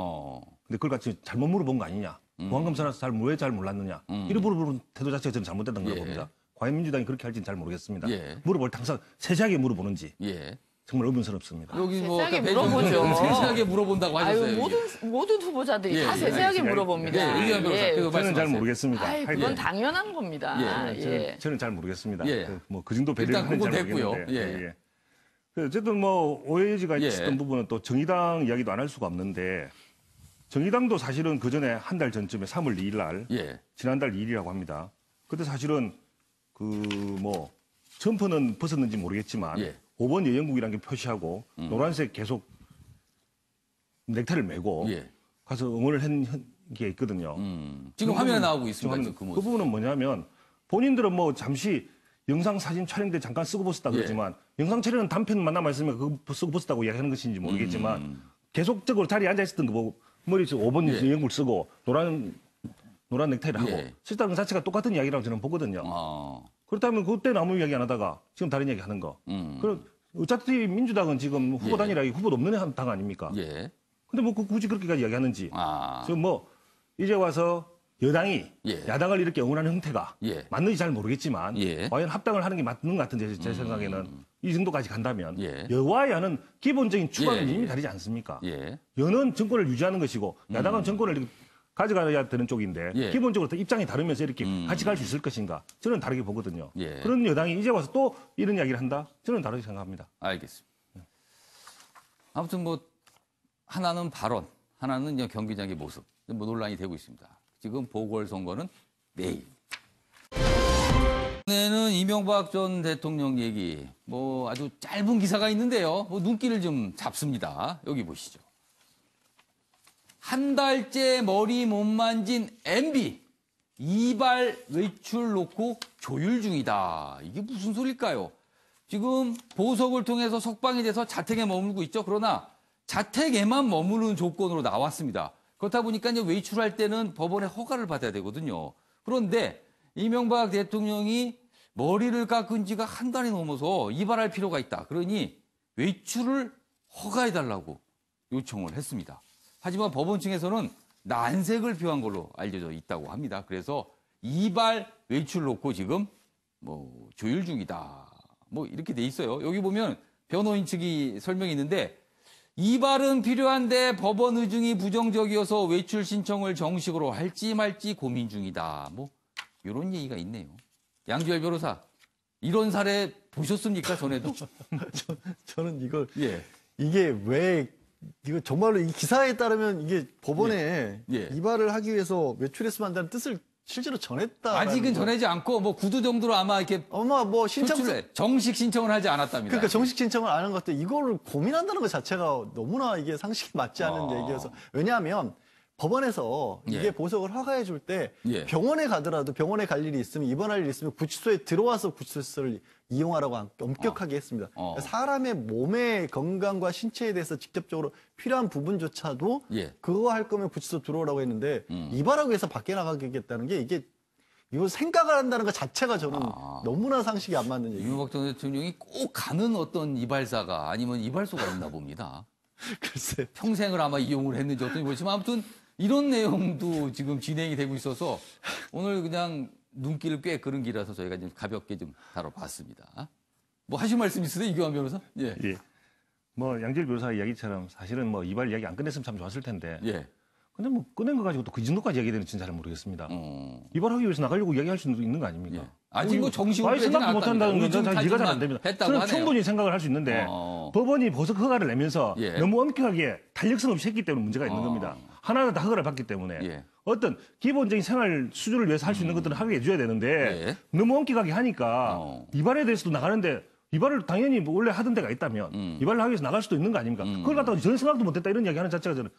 근데 그걸 같이 잘못 물어본 거 아니냐. 보안검사라서 왜 잘 몰랐느냐. 이런 물어보는 태도 자체가 저는 잘못됐던 거라고 봅니다. 과연 민주당이 그렇게 할지는 잘 모르겠습니다. 물어볼 때 항상 세세하게 물어보는지. 정말 의문스럽습니다. 여기 세세하게 물어보죠. 세세하게 물어본다고 하셨어요. 모든 후보자들이 다 세세하게 물어봅니다. 저는 잘 모르겠습니다. 그건 당연한 겁니다. 저는 잘 모르겠습니다. 그 정도 배려를 하는지 잘 모르겠는데. 어쨌든 오해지가 있었던 부분은 또 정의당 이야기도 안 할 수가 없는데 정의당도 사실은 그 전에 한 달 전쯤에 3월 2일 날 지난달 2일이라고 합니다. 그때 사실은 점퍼는 벗었는지 모르겠지만 5번 여영국이라는 게 표시하고 노란색 계속 넥타이를 메고 가서 응원을 한 게 있거든요. 지금 화면에 나오고 있습니다. 그 부분은 뭐냐면 본인들은 잠시 영상 사진 촬영 때 잠깐 쓰고 벗었다 그러지만 영상 촬영은 단편만 남아있으면 그거 쓰고 벗었다고 이야기하는 것인지 모르겠지만 계속적으로 자리에 앉아있었던 거 보고 머리에 5번 여영국을 쓰고 노란 넥타이를 하고 실제 자체가 똑같은 이야기라고 저는 보거든요. 그렇다면 그때는 아무 이야기 안 하다가 지금 다른 이야기 하는 거. 그럼 어차피 민주당은 지금 후보 단일화에 후보도 없는 당 아닙니까? 근데 굳이 그렇게까지 이야기하는지. 지금 이제 와서 여당이 야당을 이렇게 응원하는 형태가 맞는지 잘 모르겠지만 과연 합당을 하는 게 맞는 것 같은데 제 생각에는 이 정도까지 간다면 여와 야는 기본적인 추구하는 이미 다르지 않습니까? 여는 정권을 유지하는 것이고 야당은 정권을 가져가야 되는 쪽인데 기본적으로 입장이 다르면서 이렇게 같이 갈 수 있을 것인가 저는 다르게 보거든요. 그런 여당이 이제 와서 또 이런 이야기를 한다? 저는 다르게 생각합니다. 알겠습니다. 아무튼 하나는 발언, 하나는 경기장의 모습 논란이 되고 있습니다. 지금 보궐선거는 내일. 이번에는 이명박 전 대통령 얘기, 아주 짧은 기사가 있는데요. 눈길을 좀 잡습니다. 여기 보시죠. 한 달째 머리 못 만진 MB, 이발 외출 놓고 조율 중이다. 이게 무슨 소릴까요? 지금 보석을 통해서 석방이 돼서 자택에 머물고 있죠. 그러나 자택에만 머무는 조건으로 나왔습니다. 그렇다 보니까 이제 외출할 때는 법원의 허가를 받아야 되거든요. 그런데 이명박 대통령이 머리를 깎은 지가 한 달이 넘어서 이발할 필요가 있다. 그러니 외출을 허가해달라고 요청을 했습니다. 하지만 법원 측에서는 난색을 표한 걸로 알려져 있다고 합니다. 그래서 이발 외출 놓고 지금 조율 중이다. 이렇게 돼 있어요. 여기 보면 변호인 측이 설명이 있는데 이발은 필요한데 법원 의중이 부정적이어서 외출 신청을 정식으로 할지 말지 고민 중이다. 이런 얘기가 있네요. 양주열 변호사, 이런 사례 보셨습니까? 전에도? 저는 이걸 이게 왜 이거 정말로 이 기사에 따르면 이게 법원에 이발을 하기 위해서 외출했으면 한다는 뜻을 실제로 전했다. 아직은 전하지 않고 구두 정도로 아마 이렇게 정식 신청을 하지 않았답니다. 그러니까 정식 신청을 안 한 것도 이거를 고민한다는 것 자체가 너무나 이게 상식이 맞지 않는 얘기여서. 왜냐하면 법원에서 이게 보석을 허가해 줄 때 병원에 가더라도 병원에 갈 일이 있으면 입원할 일이 있으면 구치소에 들어와서 구치소를 이용하라고 엄격하게 했습니다. 사람의 몸의 건강과 신체에 대해서 직접적으로 필요한 부분조차도 그거 할 거면 구치소 들어오라고 했는데 이발하기 위해서 밖에 나가겠다는 게 이거 생각을 한다는 것 자체가 저는 너무나 상식이 안 맞는 얘기예요. 이명박 전 대통령이 꼭 가는 어떤 이발사가 아니면 이발소가 있나 봅니다. 글쎄. 평생을 아마 이용을 했는지 어떤지 모르지만 아무튼 이런 내용도 지금 진행이 되고 있어서 오늘 그냥 눈길을 꽤 끄는 기라서 저희가 좀 가볍게 좀 다뤄봤습니다. 하실 말씀 있으세요, 이규환 변호사? 예. 양질 변호사 이야기처럼 사실은 이발 이야기 안 끝냈으면 참 좋았을 텐데. 근데 꺼낸 거 가지고 또 그 정도까지 얘기되는지는 잘 모르겠습니다. 이발하기 위해서 나가려고 이야기할 수도 있는 거 아닙니까? 아직 정식으로 생각도 못한다는 건 이해가 잘 안 됩니다. 저는 하네요. 충분히 생각을 할 수 있는데 법원이 보석 허가를 내면서 너무 엄격하게 탄력성 없이 했기 때문에 문제가 있는 겁니다. 하나는 다 허가를 받기 때문에 어떤 기본적인 생활 수준을 위해서 할 수 있는 것들은 하게 해줘야 되는데 너무 엄격하게 하니까 이발에 대해서도 나가는데 이발을 당연히 원래 하던 데가 있다면 이발을 하기 위해서 나갈 수도 있는 거 아닙니까? 그걸 갖다가 전 생각도 못했다 이런 이야기 하는 자체가 저는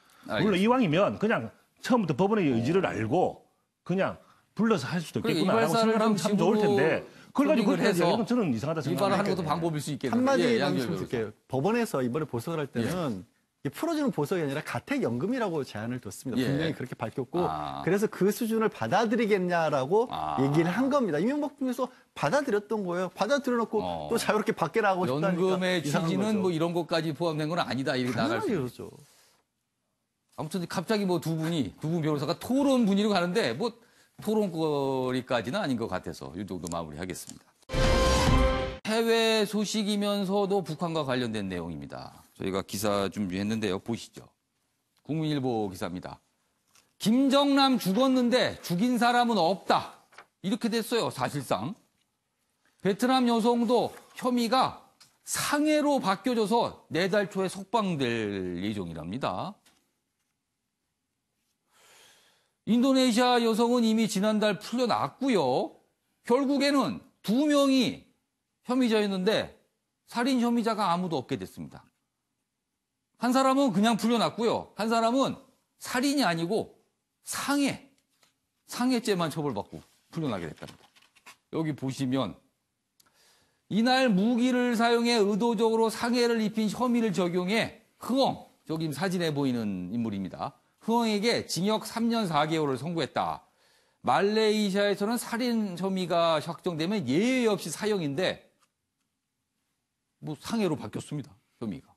물론 이왕이면 그냥 처음부터 법원의 의지를 알고 그냥 불러서 할 수도 있겠구나 라고 생각하면 참 좋을 텐데 그걸 가지고 그렇게 해서 저는 이상하다 생각합니다. 이발을 하는 것도 방법일 수 있겠네요. 한마디 말씀드릴게요. 법원에서 이번에 보석을 할 때는 풀어주는 보석이 아니라 가택연금이라고 제안을 뒀습니다. 분명히 그렇게 밝혔고 그래서 그 수준을 받아들이겠냐라고 얘기를 한 겁니다. 이명박 중에서 받아들였던 거예요. 받아들여놓고 또 자유롭게 밖에 나가고 싶다니까. 연금의 취지는 이런 것까지 포함된 건 아니다. 이렇게 나갈 수 그렇죠. 아무튼 갑자기 두 분 변호사가 토론 분위기로 가는데 토론거리까지는 아닌 것 같아서 이 정도 마무리하겠습니다. 해외 소식이면서도 북한과 관련된 내용입니다. 저희가 기사 준비했는데요. 보시죠. 국민일보 기사입니다. 김정남 죽었는데 죽인 사람은 없다. 이렇게 됐어요. 사실상. 베트남 여성도 혐의가 상해로 바뀌어져서 내달 초에 석방될 예정이랍니다. 인도네시아 여성은 이미 지난달 풀려났고요. 결국에는 2명이 혐의자였는데 살인 혐의자가 아무도 없게 됐습니다. 한 사람은 그냥 풀려났고요. 한 사람은 살인이 아니고 상해죄만 처벌받고 풀려나게 됐답니다. 여기 보시면 이날 무기를 사용해 의도적으로 상해를 입힌 혐의를 적용해 흥엉, 저기 사진에 보이는 인물입니다. 흥엉에게 징역 3년 4개월을 선고했다. 말레이시아에서는 살인 혐의가 확정되면 예외 없이 사형인데 상해로 바뀌었습니다. 혐의가.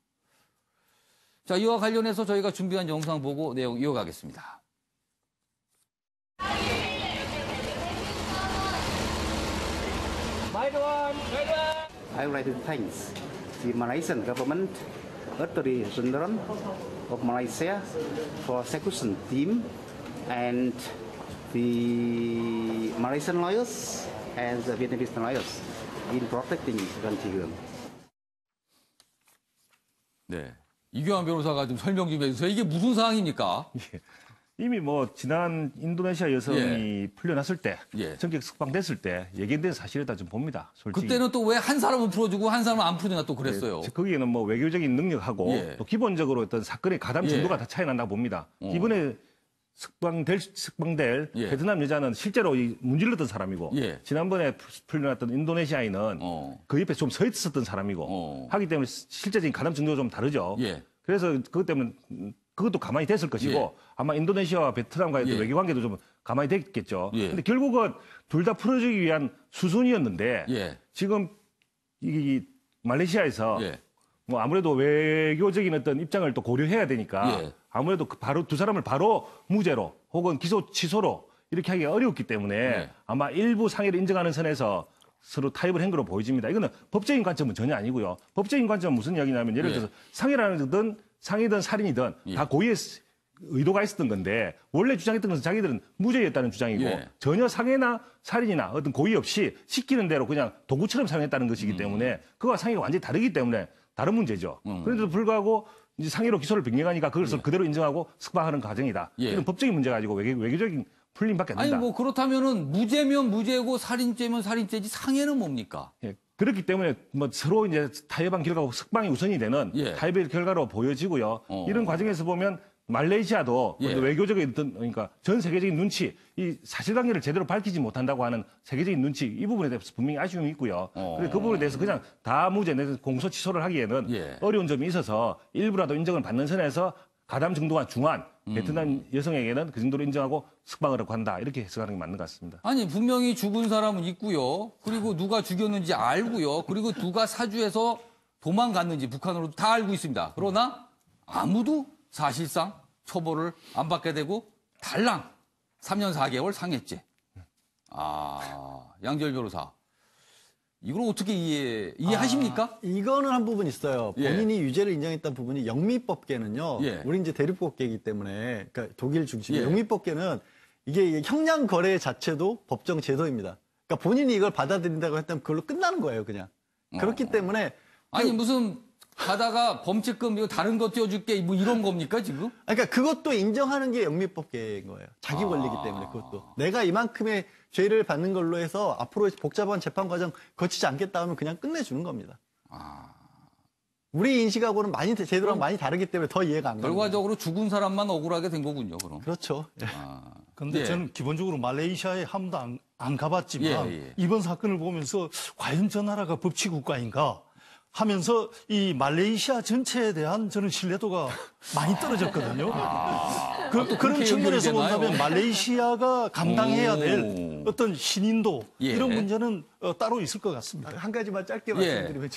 자, 이와 관련해서 저희가 준비한 영상 보고 내용 이어가겠습니다. I would like to thank the Malaysian government, Attorney General of Malaysia for execution team and the Malaysian lawyers and the Vietnamese lawyers in protecting Gan Chi Huong. 네, 이규환 변호사가 좀 설명 좀 해주세요. 이게 무슨 상황입니까? 이미 뭐 지난 인도네시아 여성이 풀려났을 때, 전격 석방됐을 때 얘기된 사실이다 좀 봅니다. 솔직히. 그때는 또 왜 한 사람은 풀어주고 한 사람은 안 풀어주나 또 그랬어요. 거기에는 뭐 외교적인 능력하고 또 기본적으로 어떤 사건의 가담 정도가 다 차이 난다고 봅니다. 이번에 석방될 베트남 여자는 실제로 문질렀던 사람이고 지난번에 풀려났던 인도네시아인은 그 옆에 좀 서 있었던 사람이고 하기 때문에 실제적인 가담 정도가 좀 다르죠. 그래서 그것 때문에 그것도 가만히 됐을 것이고 아마 인도네시아와 베트남과의 외교 관계도 좀 가만히 됐겠죠. 근데 결국은 둘 다 풀어주기 위한 수순이었는데 지금 이 말레이시아에서 뭐 아무래도 외교적인 어떤 입장을 또 고려해야 되니까 아무래도 바로 두 사람을 바로 무죄로 혹은 기소 취소로 이렇게 하기가 어려웠기 때문에 아마 일부 상해를 인정하는 선에서 서로 타협을 한 거로 보여집니다. 이거는 법적인 관점은 전혀 아니고요. 법적인 관점은 무슨 이야기냐면 예를 들어서 상해든 살인이든 다 고의의 의도가 있었던 건데 원래 주장했던 것은 자기들은 무죄였다는 주장이고 전혀 상해나 살인이나 어떤 고의 없이 시키는 대로 그냥 도구처럼 사용했다는 것이기 때문에 그와 상해가 완전히 다르기 때문에 다른 문제죠. 그런데도 불구하고 이제 상해로 기소를 변경하니까 그것을 그대로 인정하고 석방하는 과정이다. 이건 법적인 문제가 아니고 외교적인 풀림밖에 안 된다. 아니 뭐 그렇다면은 무죄면 무죄고 살인죄면 살인죄지 상해는 뭡니까? 그렇기 때문에 뭐 서로 이제 타협한 결과고 석방이 우선이 되는 타협의 결과로 보여지고요. 이런 과정에서 보면 말레이시아도 외교적인 어떤 그러니까 전 세계적인 눈치, 이 사실관계를 제대로 밝히지 못한다고 하는 세계적인 눈치 이 부분에 대해서 분명히 아쉬움이 있고요. 그래서 그 부분에 대해서 그냥 다 무죄 내서 공소 취소를 하기에는 어려운 점이 있어서 일부라도 인정을 받는 선에서 가담 정도가 중한 베트남 여성에게는 그 정도로 인정하고 석방을 하고 한다. 이렇게 해석하는 게 맞는 것 같습니다. 아니 분명히 죽은 사람은 있고요. 그리고 누가 죽였는지 알고요. 그리고 누가 사주해서 도망갔는지 북한으로도 다 알고 있습니다. 그러나 아무도 사실상 처벌을 안 받게 되고 달랑 3년 4개월 상해죄. 양지열 변호사. 이걸 어떻게 이해하십니까? 이거는 한 부분 있어요. 본인이 유죄를 인정했던 부분이 영미법계는요. 우리 이제 대륙법계이기 때문에 그러니까 독일 중심의 영미법계는 이게 형량 거래 자체도 법정 제도입니다. 그러니까 본인이 이걸 받아들인다고 했다면 그걸로 끝나는 거예요, 그냥. 그렇기 때문에 아니 무슨 가다가 범칙금 이거 다른 거 띄워줄게 뭐 이런 겁니까 지금? 그러니까 그것도 인정하는 게 영미법계인 거예요. 자기 권리이기 때문에 그것도. 내가 이만큼의 죄를 받는 걸로 해서 앞으로 복잡한 재판 과정 거치지 않겠다 하면 그냥 끝내주는 겁니다. 우리 인식하고는 제도랑 많이 다르기 때문에 더 이해가 안 가요. 결과적으로 죽은 사람만 억울하게 된 거군요, 그럼. 그렇죠. 그런데 저는 기본적으로 말레이시아에 한 번도 안 가봤지만 이번 사건을 보면서 과연 저 나라가 법치국가인가 하면서 이 말레이시아 전체에 대한 저는 신뢰도가 많이 떨어졌거든요. 그런 측면에서 본다면 말레이시아가 감당해야 될 어떤 신인도 이런 문제는 따로 있을 것 같습니다. 한 가지만 짧게 말씀드리면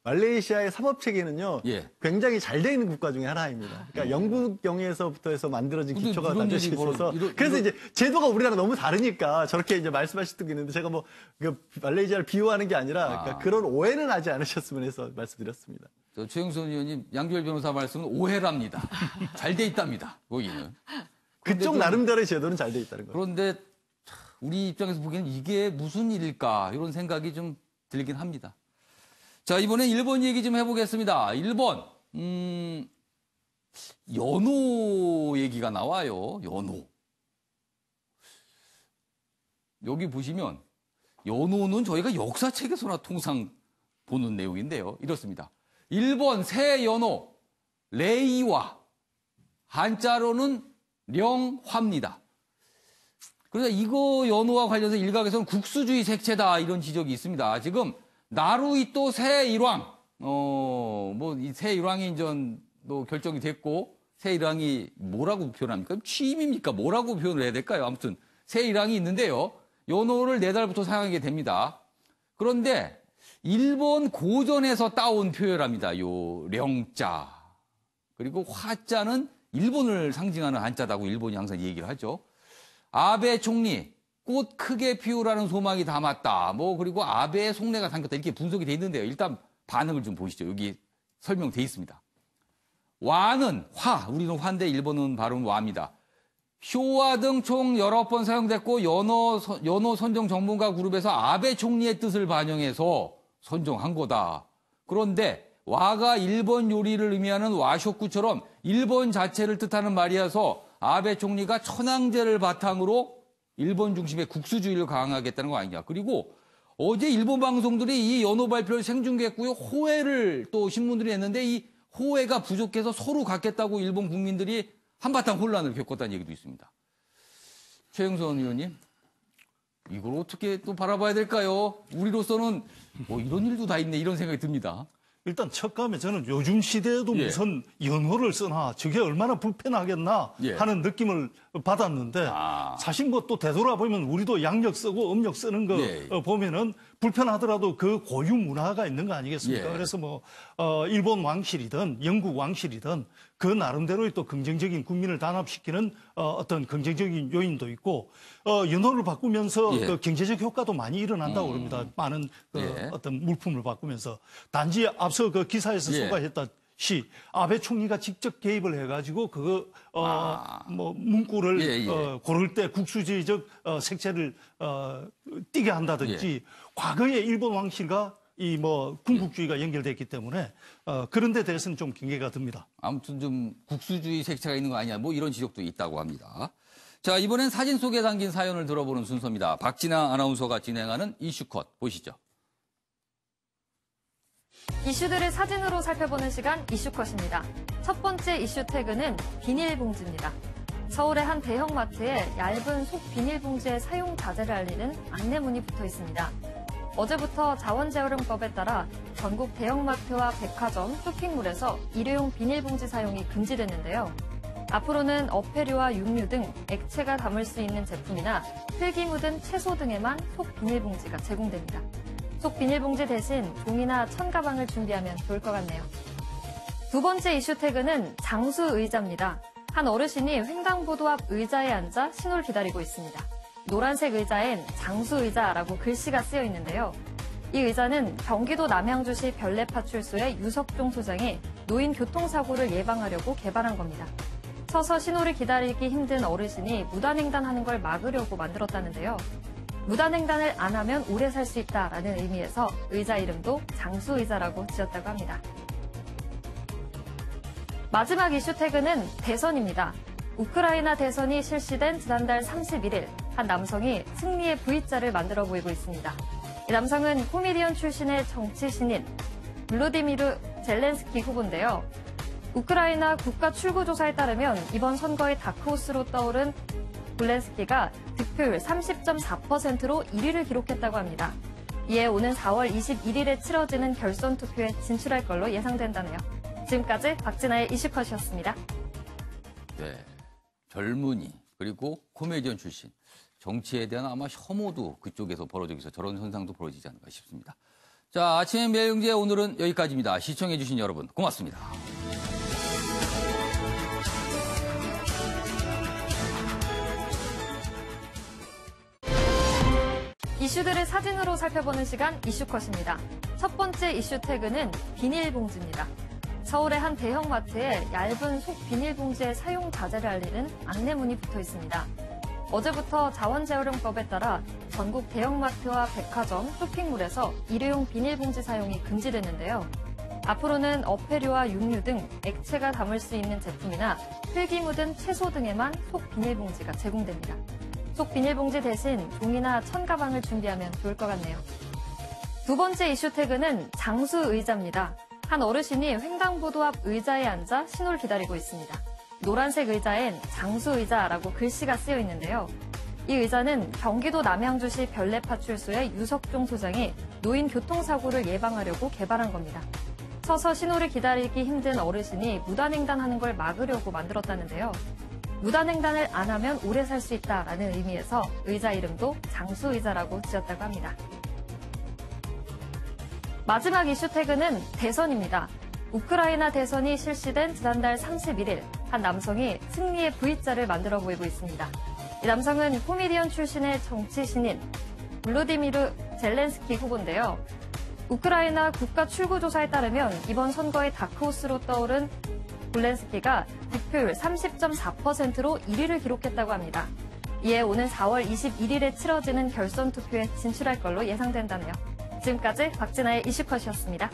말레이시아의 사법체계는요. 굉장히 잘 돼 있는 국가 중에 하나입니다. 그러니까 영국경에서부터 해서 만들어진 기초가 갖춰져 있어서 그래서 이제 제도가 우리랑 너무 다르니까 저렇게 이제 말씀하실 수도 있는데 제가 뭐 말레이시아를 비호하는 게 아니라 그러니까 그런 오해는 하지 않으셨으면 해서 말씀드렸습니다. 최영선 의원님, 양지열 변호사 말씀은 오해랍니다. 잘 돼 있답니다. 거기는. 그쪽 나름대로의 제도는 잘 돼 있다는 거예요. 그런데 우리 입장에서 보기에는 이게 무슨 일일까 이런 생각이 좀 들긴 합니다. 자, 이번엔 일본 얘기 좀 해보겠습니다. 일본, 연호 얘기가 나와요. 연호. 여기 보시면 연호는 저희가 역사책에서나 통상 보는 내용인데요. 이렇습니다. 일본 새 연호, 레이와, 한자로는 령화입니다. 그래서 이거 연호와 관련해서 일각에서는 국수주의 색채다 이런 지적이 있습니다. 지금 나루히토 새 일왕, 이 새 일왕이 또 결정이 됐고, 새 일왕이 뭐라고 표현합니까? 취임입니까? 뭐라고 표현을 해야 될까요? 아무튼, 새 일왕이 있는데요. 연호를 내달부터 사용하게 됩니다. 그런데, 일본 고전에서 따온 표현합니다. 요, 령자. 그리고 화자는 일본을 상징하는 한자다고 일본이 항상 얘기를 하죠. 아베 총리, 꽃 크게 피우라는 소망이 담았다. 그리고 아베의 속내가 담겼다. 이렇게 분석이 돼 있는데요. 일단 반응을 좀 보시죠. 여기 설명돼 있습니다. 와는 화, 우리는 화인데 일본은 발음은 와입니다. 쇼와 등 총 여러 번 사용됐고 연호 선정 전문가 그룹에서 아베 총리의 뜻을 반영해서 선정한 거다. 그런데 와가 일본 요리를 의미하는 와쇼쿠처럼 일본 자체를 뜻하는 말이어서 아베 총리가 천황제를 바탕으로 일본 중심의 국수주의를 강화하겠다는 거 아니냐. 그리고 어제 일본 방송들이 이 연호 발표를 생중계했고요. 호해를 또 신문들이 했는데 이 호해가 부족해서 서로 갖겠다고 일본 국민들이 한바탕 혼란을 겪었다는 얘기도 있습니다. 최영선 의원님, 이걸 어떻게 또 바라봐야 될까요? 우리로서는 뭐 이런 일도 다 있네 이런 생각이 듭니다. 일단 첫 감에 저는 요즘 시대에도 예. 무슨 연호를 쓰나 저게 얼마나 불편하겠나 예. 하는 느낌을 받았는데 사실 뭐 또 되돌아보면 우리도 양력 쓰고 음력 쓰는 거 예. 보면은 불편하더라도 그 고유 문화가 있는 거 아니겠습니까? 예. 그래서 뭐 일본 왕실이든 영국 왕실이든 그 나름대로의 또 긍정적인 국민을 단합시키는 어떤 긍정적인 요인도 있고 연호를 바꾸면서 예. 그 경제적 효과도 많이 일어난다고 그럽니다. 많은 그 예. 어떤 물품을 바꾸면서 단지 앞서 그 기사에서 예. 소개했다시 아베 총리가 직접 개입을 해가지고 그거 뭐 문구를 예, 예. 고를 때 국수주의적 색채를 띠게 한다든지 과거에 일본 왕실과 이 뭐 군국주의가 연결됐기 때문에 그런 데 대해서는 좀 경계가 듭니다. 아무튼 좀 국수주의 색채가 있는 거 아니냐 뭐 이런 지적도 있다고 합니다. 자, 이번엔 사진 속에 담긴 사연을 들어보는 순서입니다. 박진아 아나운서가 진행하는 이슈컷 보시죠. 이슈들을 사진으로 살펴보는 시간 이슈컷입니다. 첫 번째 이슈 태그는 비닐봉지입니다. 서울의 한 대형마트에 얇은 속 비닐봉지의 사용 자제를 알리는 안내문이 붙어 있습니다. 어제부터 자원재활용법에 따라 전국 대형마트와 백화점, 쇼핑몰에서 일회용 비닐봉지 사용이 금지됐는데요. 앞으로는 어패류와 육류 등 액체가 담을 수 있는 제품이나 흙이 묻은 채소 등에만 속 비닐봉지가 제공됩니다. 속 비닐봉지 대신 종이나 천가방을 준비하면 좋을 것 같네요. 두 번째 이슈 태그는 장수의자입니다. 한 어르신이 횡단보도 앞 의자에 앉아 신호를 기다리고 있습니다. 노란색 의자엔 장수의자라고 글씨가 쓰여 있는데요. 이 의자는 경기도 남양주시 별내파출소의 유석종 소장이 노인 교통사고를 예방하려고 개발한 겁니다. 서서 신호를 기다리기 힘든 어르신이 무단횡단하는 걸 막으려고 만들었다는데요. 무단횡단을 안 하면 오래 살 수 있다라는 의미에서 의자 이름도 장수의자라고 지었다고 합니다. 마지막 이슈 태그는 대선입니다. 우크라이나 대선이 실시된 지난달 31일 한 남성이 승리의 V자를 만들어 보이고 있습니다. 이 남성은 코미디언 출신의 정치 신인 블로디미르 젤렌스키 후보인데요. 우크라이나 국가출구조사에 따르면 이번 선거의 다크호스로 떠오른 젤렌스키가 득표율 30.4%로 1위를 기록했다고 합니다. 이에 오는 4월 21일에 치러지는 결선 투표에 진출할 걸로 예상된다네요. 지금까지 박진아의 이슈컷이었습니다. 네, 젊은이 그리고 코미디언 출신 정치에 대한 아마 혐오도 그쪽에서 벌어지고 있어 저런 현상도 벌어지지 않을까 싶습니다. 자, 아침의 매일경제 오늘은 여기까지입니다. 시청해주신 여러분 고맙습니다. 이슈들을 사진으로 살펴보는 시간 이슈컷입니다. 첫 번째 이슈 태그는 비닐봉지입니다. 서울의 한 대형마트에 얇은 속 비닐봉지의 사용 자제를 알리는 안내문이 붙어 있습니다. 어제부터 자원재활용법에 따라 전국 대형마트와 백화점, 쇼핑몰에서 일회용 비닐봉지 사용이 금지됐는데요. 앞으로는 어패류와 육류 등 액체가 담을 수 있는 제품이나 흙이 묻은 채소 등에만 속 비닐봉지가 제공됩니다. 속 비닐봉지 대신 종이나 천가방을 준비하면 좋을 것 같네요. 두 번째 이슈 태그는 장수의자입니다. 한 어르신이 횡단보도 앞 의자에 앉아 신호를 기다리고 있습니다. 노란색 의자엔 장수의자라고 글씨가 쓰여 있는데요. 이 의자는 경기도 남양주시 별내파출소의 유석종 소장이 노인 교통사고를 예방하려고 개발한 겁니다. 서서 신호를 기다리기 힘든 어르신이 무단횡단하는 걸 막으려고 만들었다는데요. 무단횡단을 안 하면 오래 살 수 있다라는 의미에서 의자 이름도 장수의자라고 지었다고 합니다. 마지막 이슈 태그는 대선입니다. 우크라이나 대선이 실시된 지난달 31일 한 남성이 승리의 V자를 만들어 보이고 있습니다. 이 남성은 코미디언 출신의 정치 신인 블로디미르 젤렌스키 후보인데요. 우크라이나 국가출구조사에 따르면 이번 선거의 다크호스로 떠오른 젤렌스키가 득표율 30.4%로 1위를 기록했다고 합니다. 이에 오는 4월 21일에 치러지는 결선 투표에 진출할 걸로 예상된다네요. 지금까지 박진아의 이슈컷이었습니다.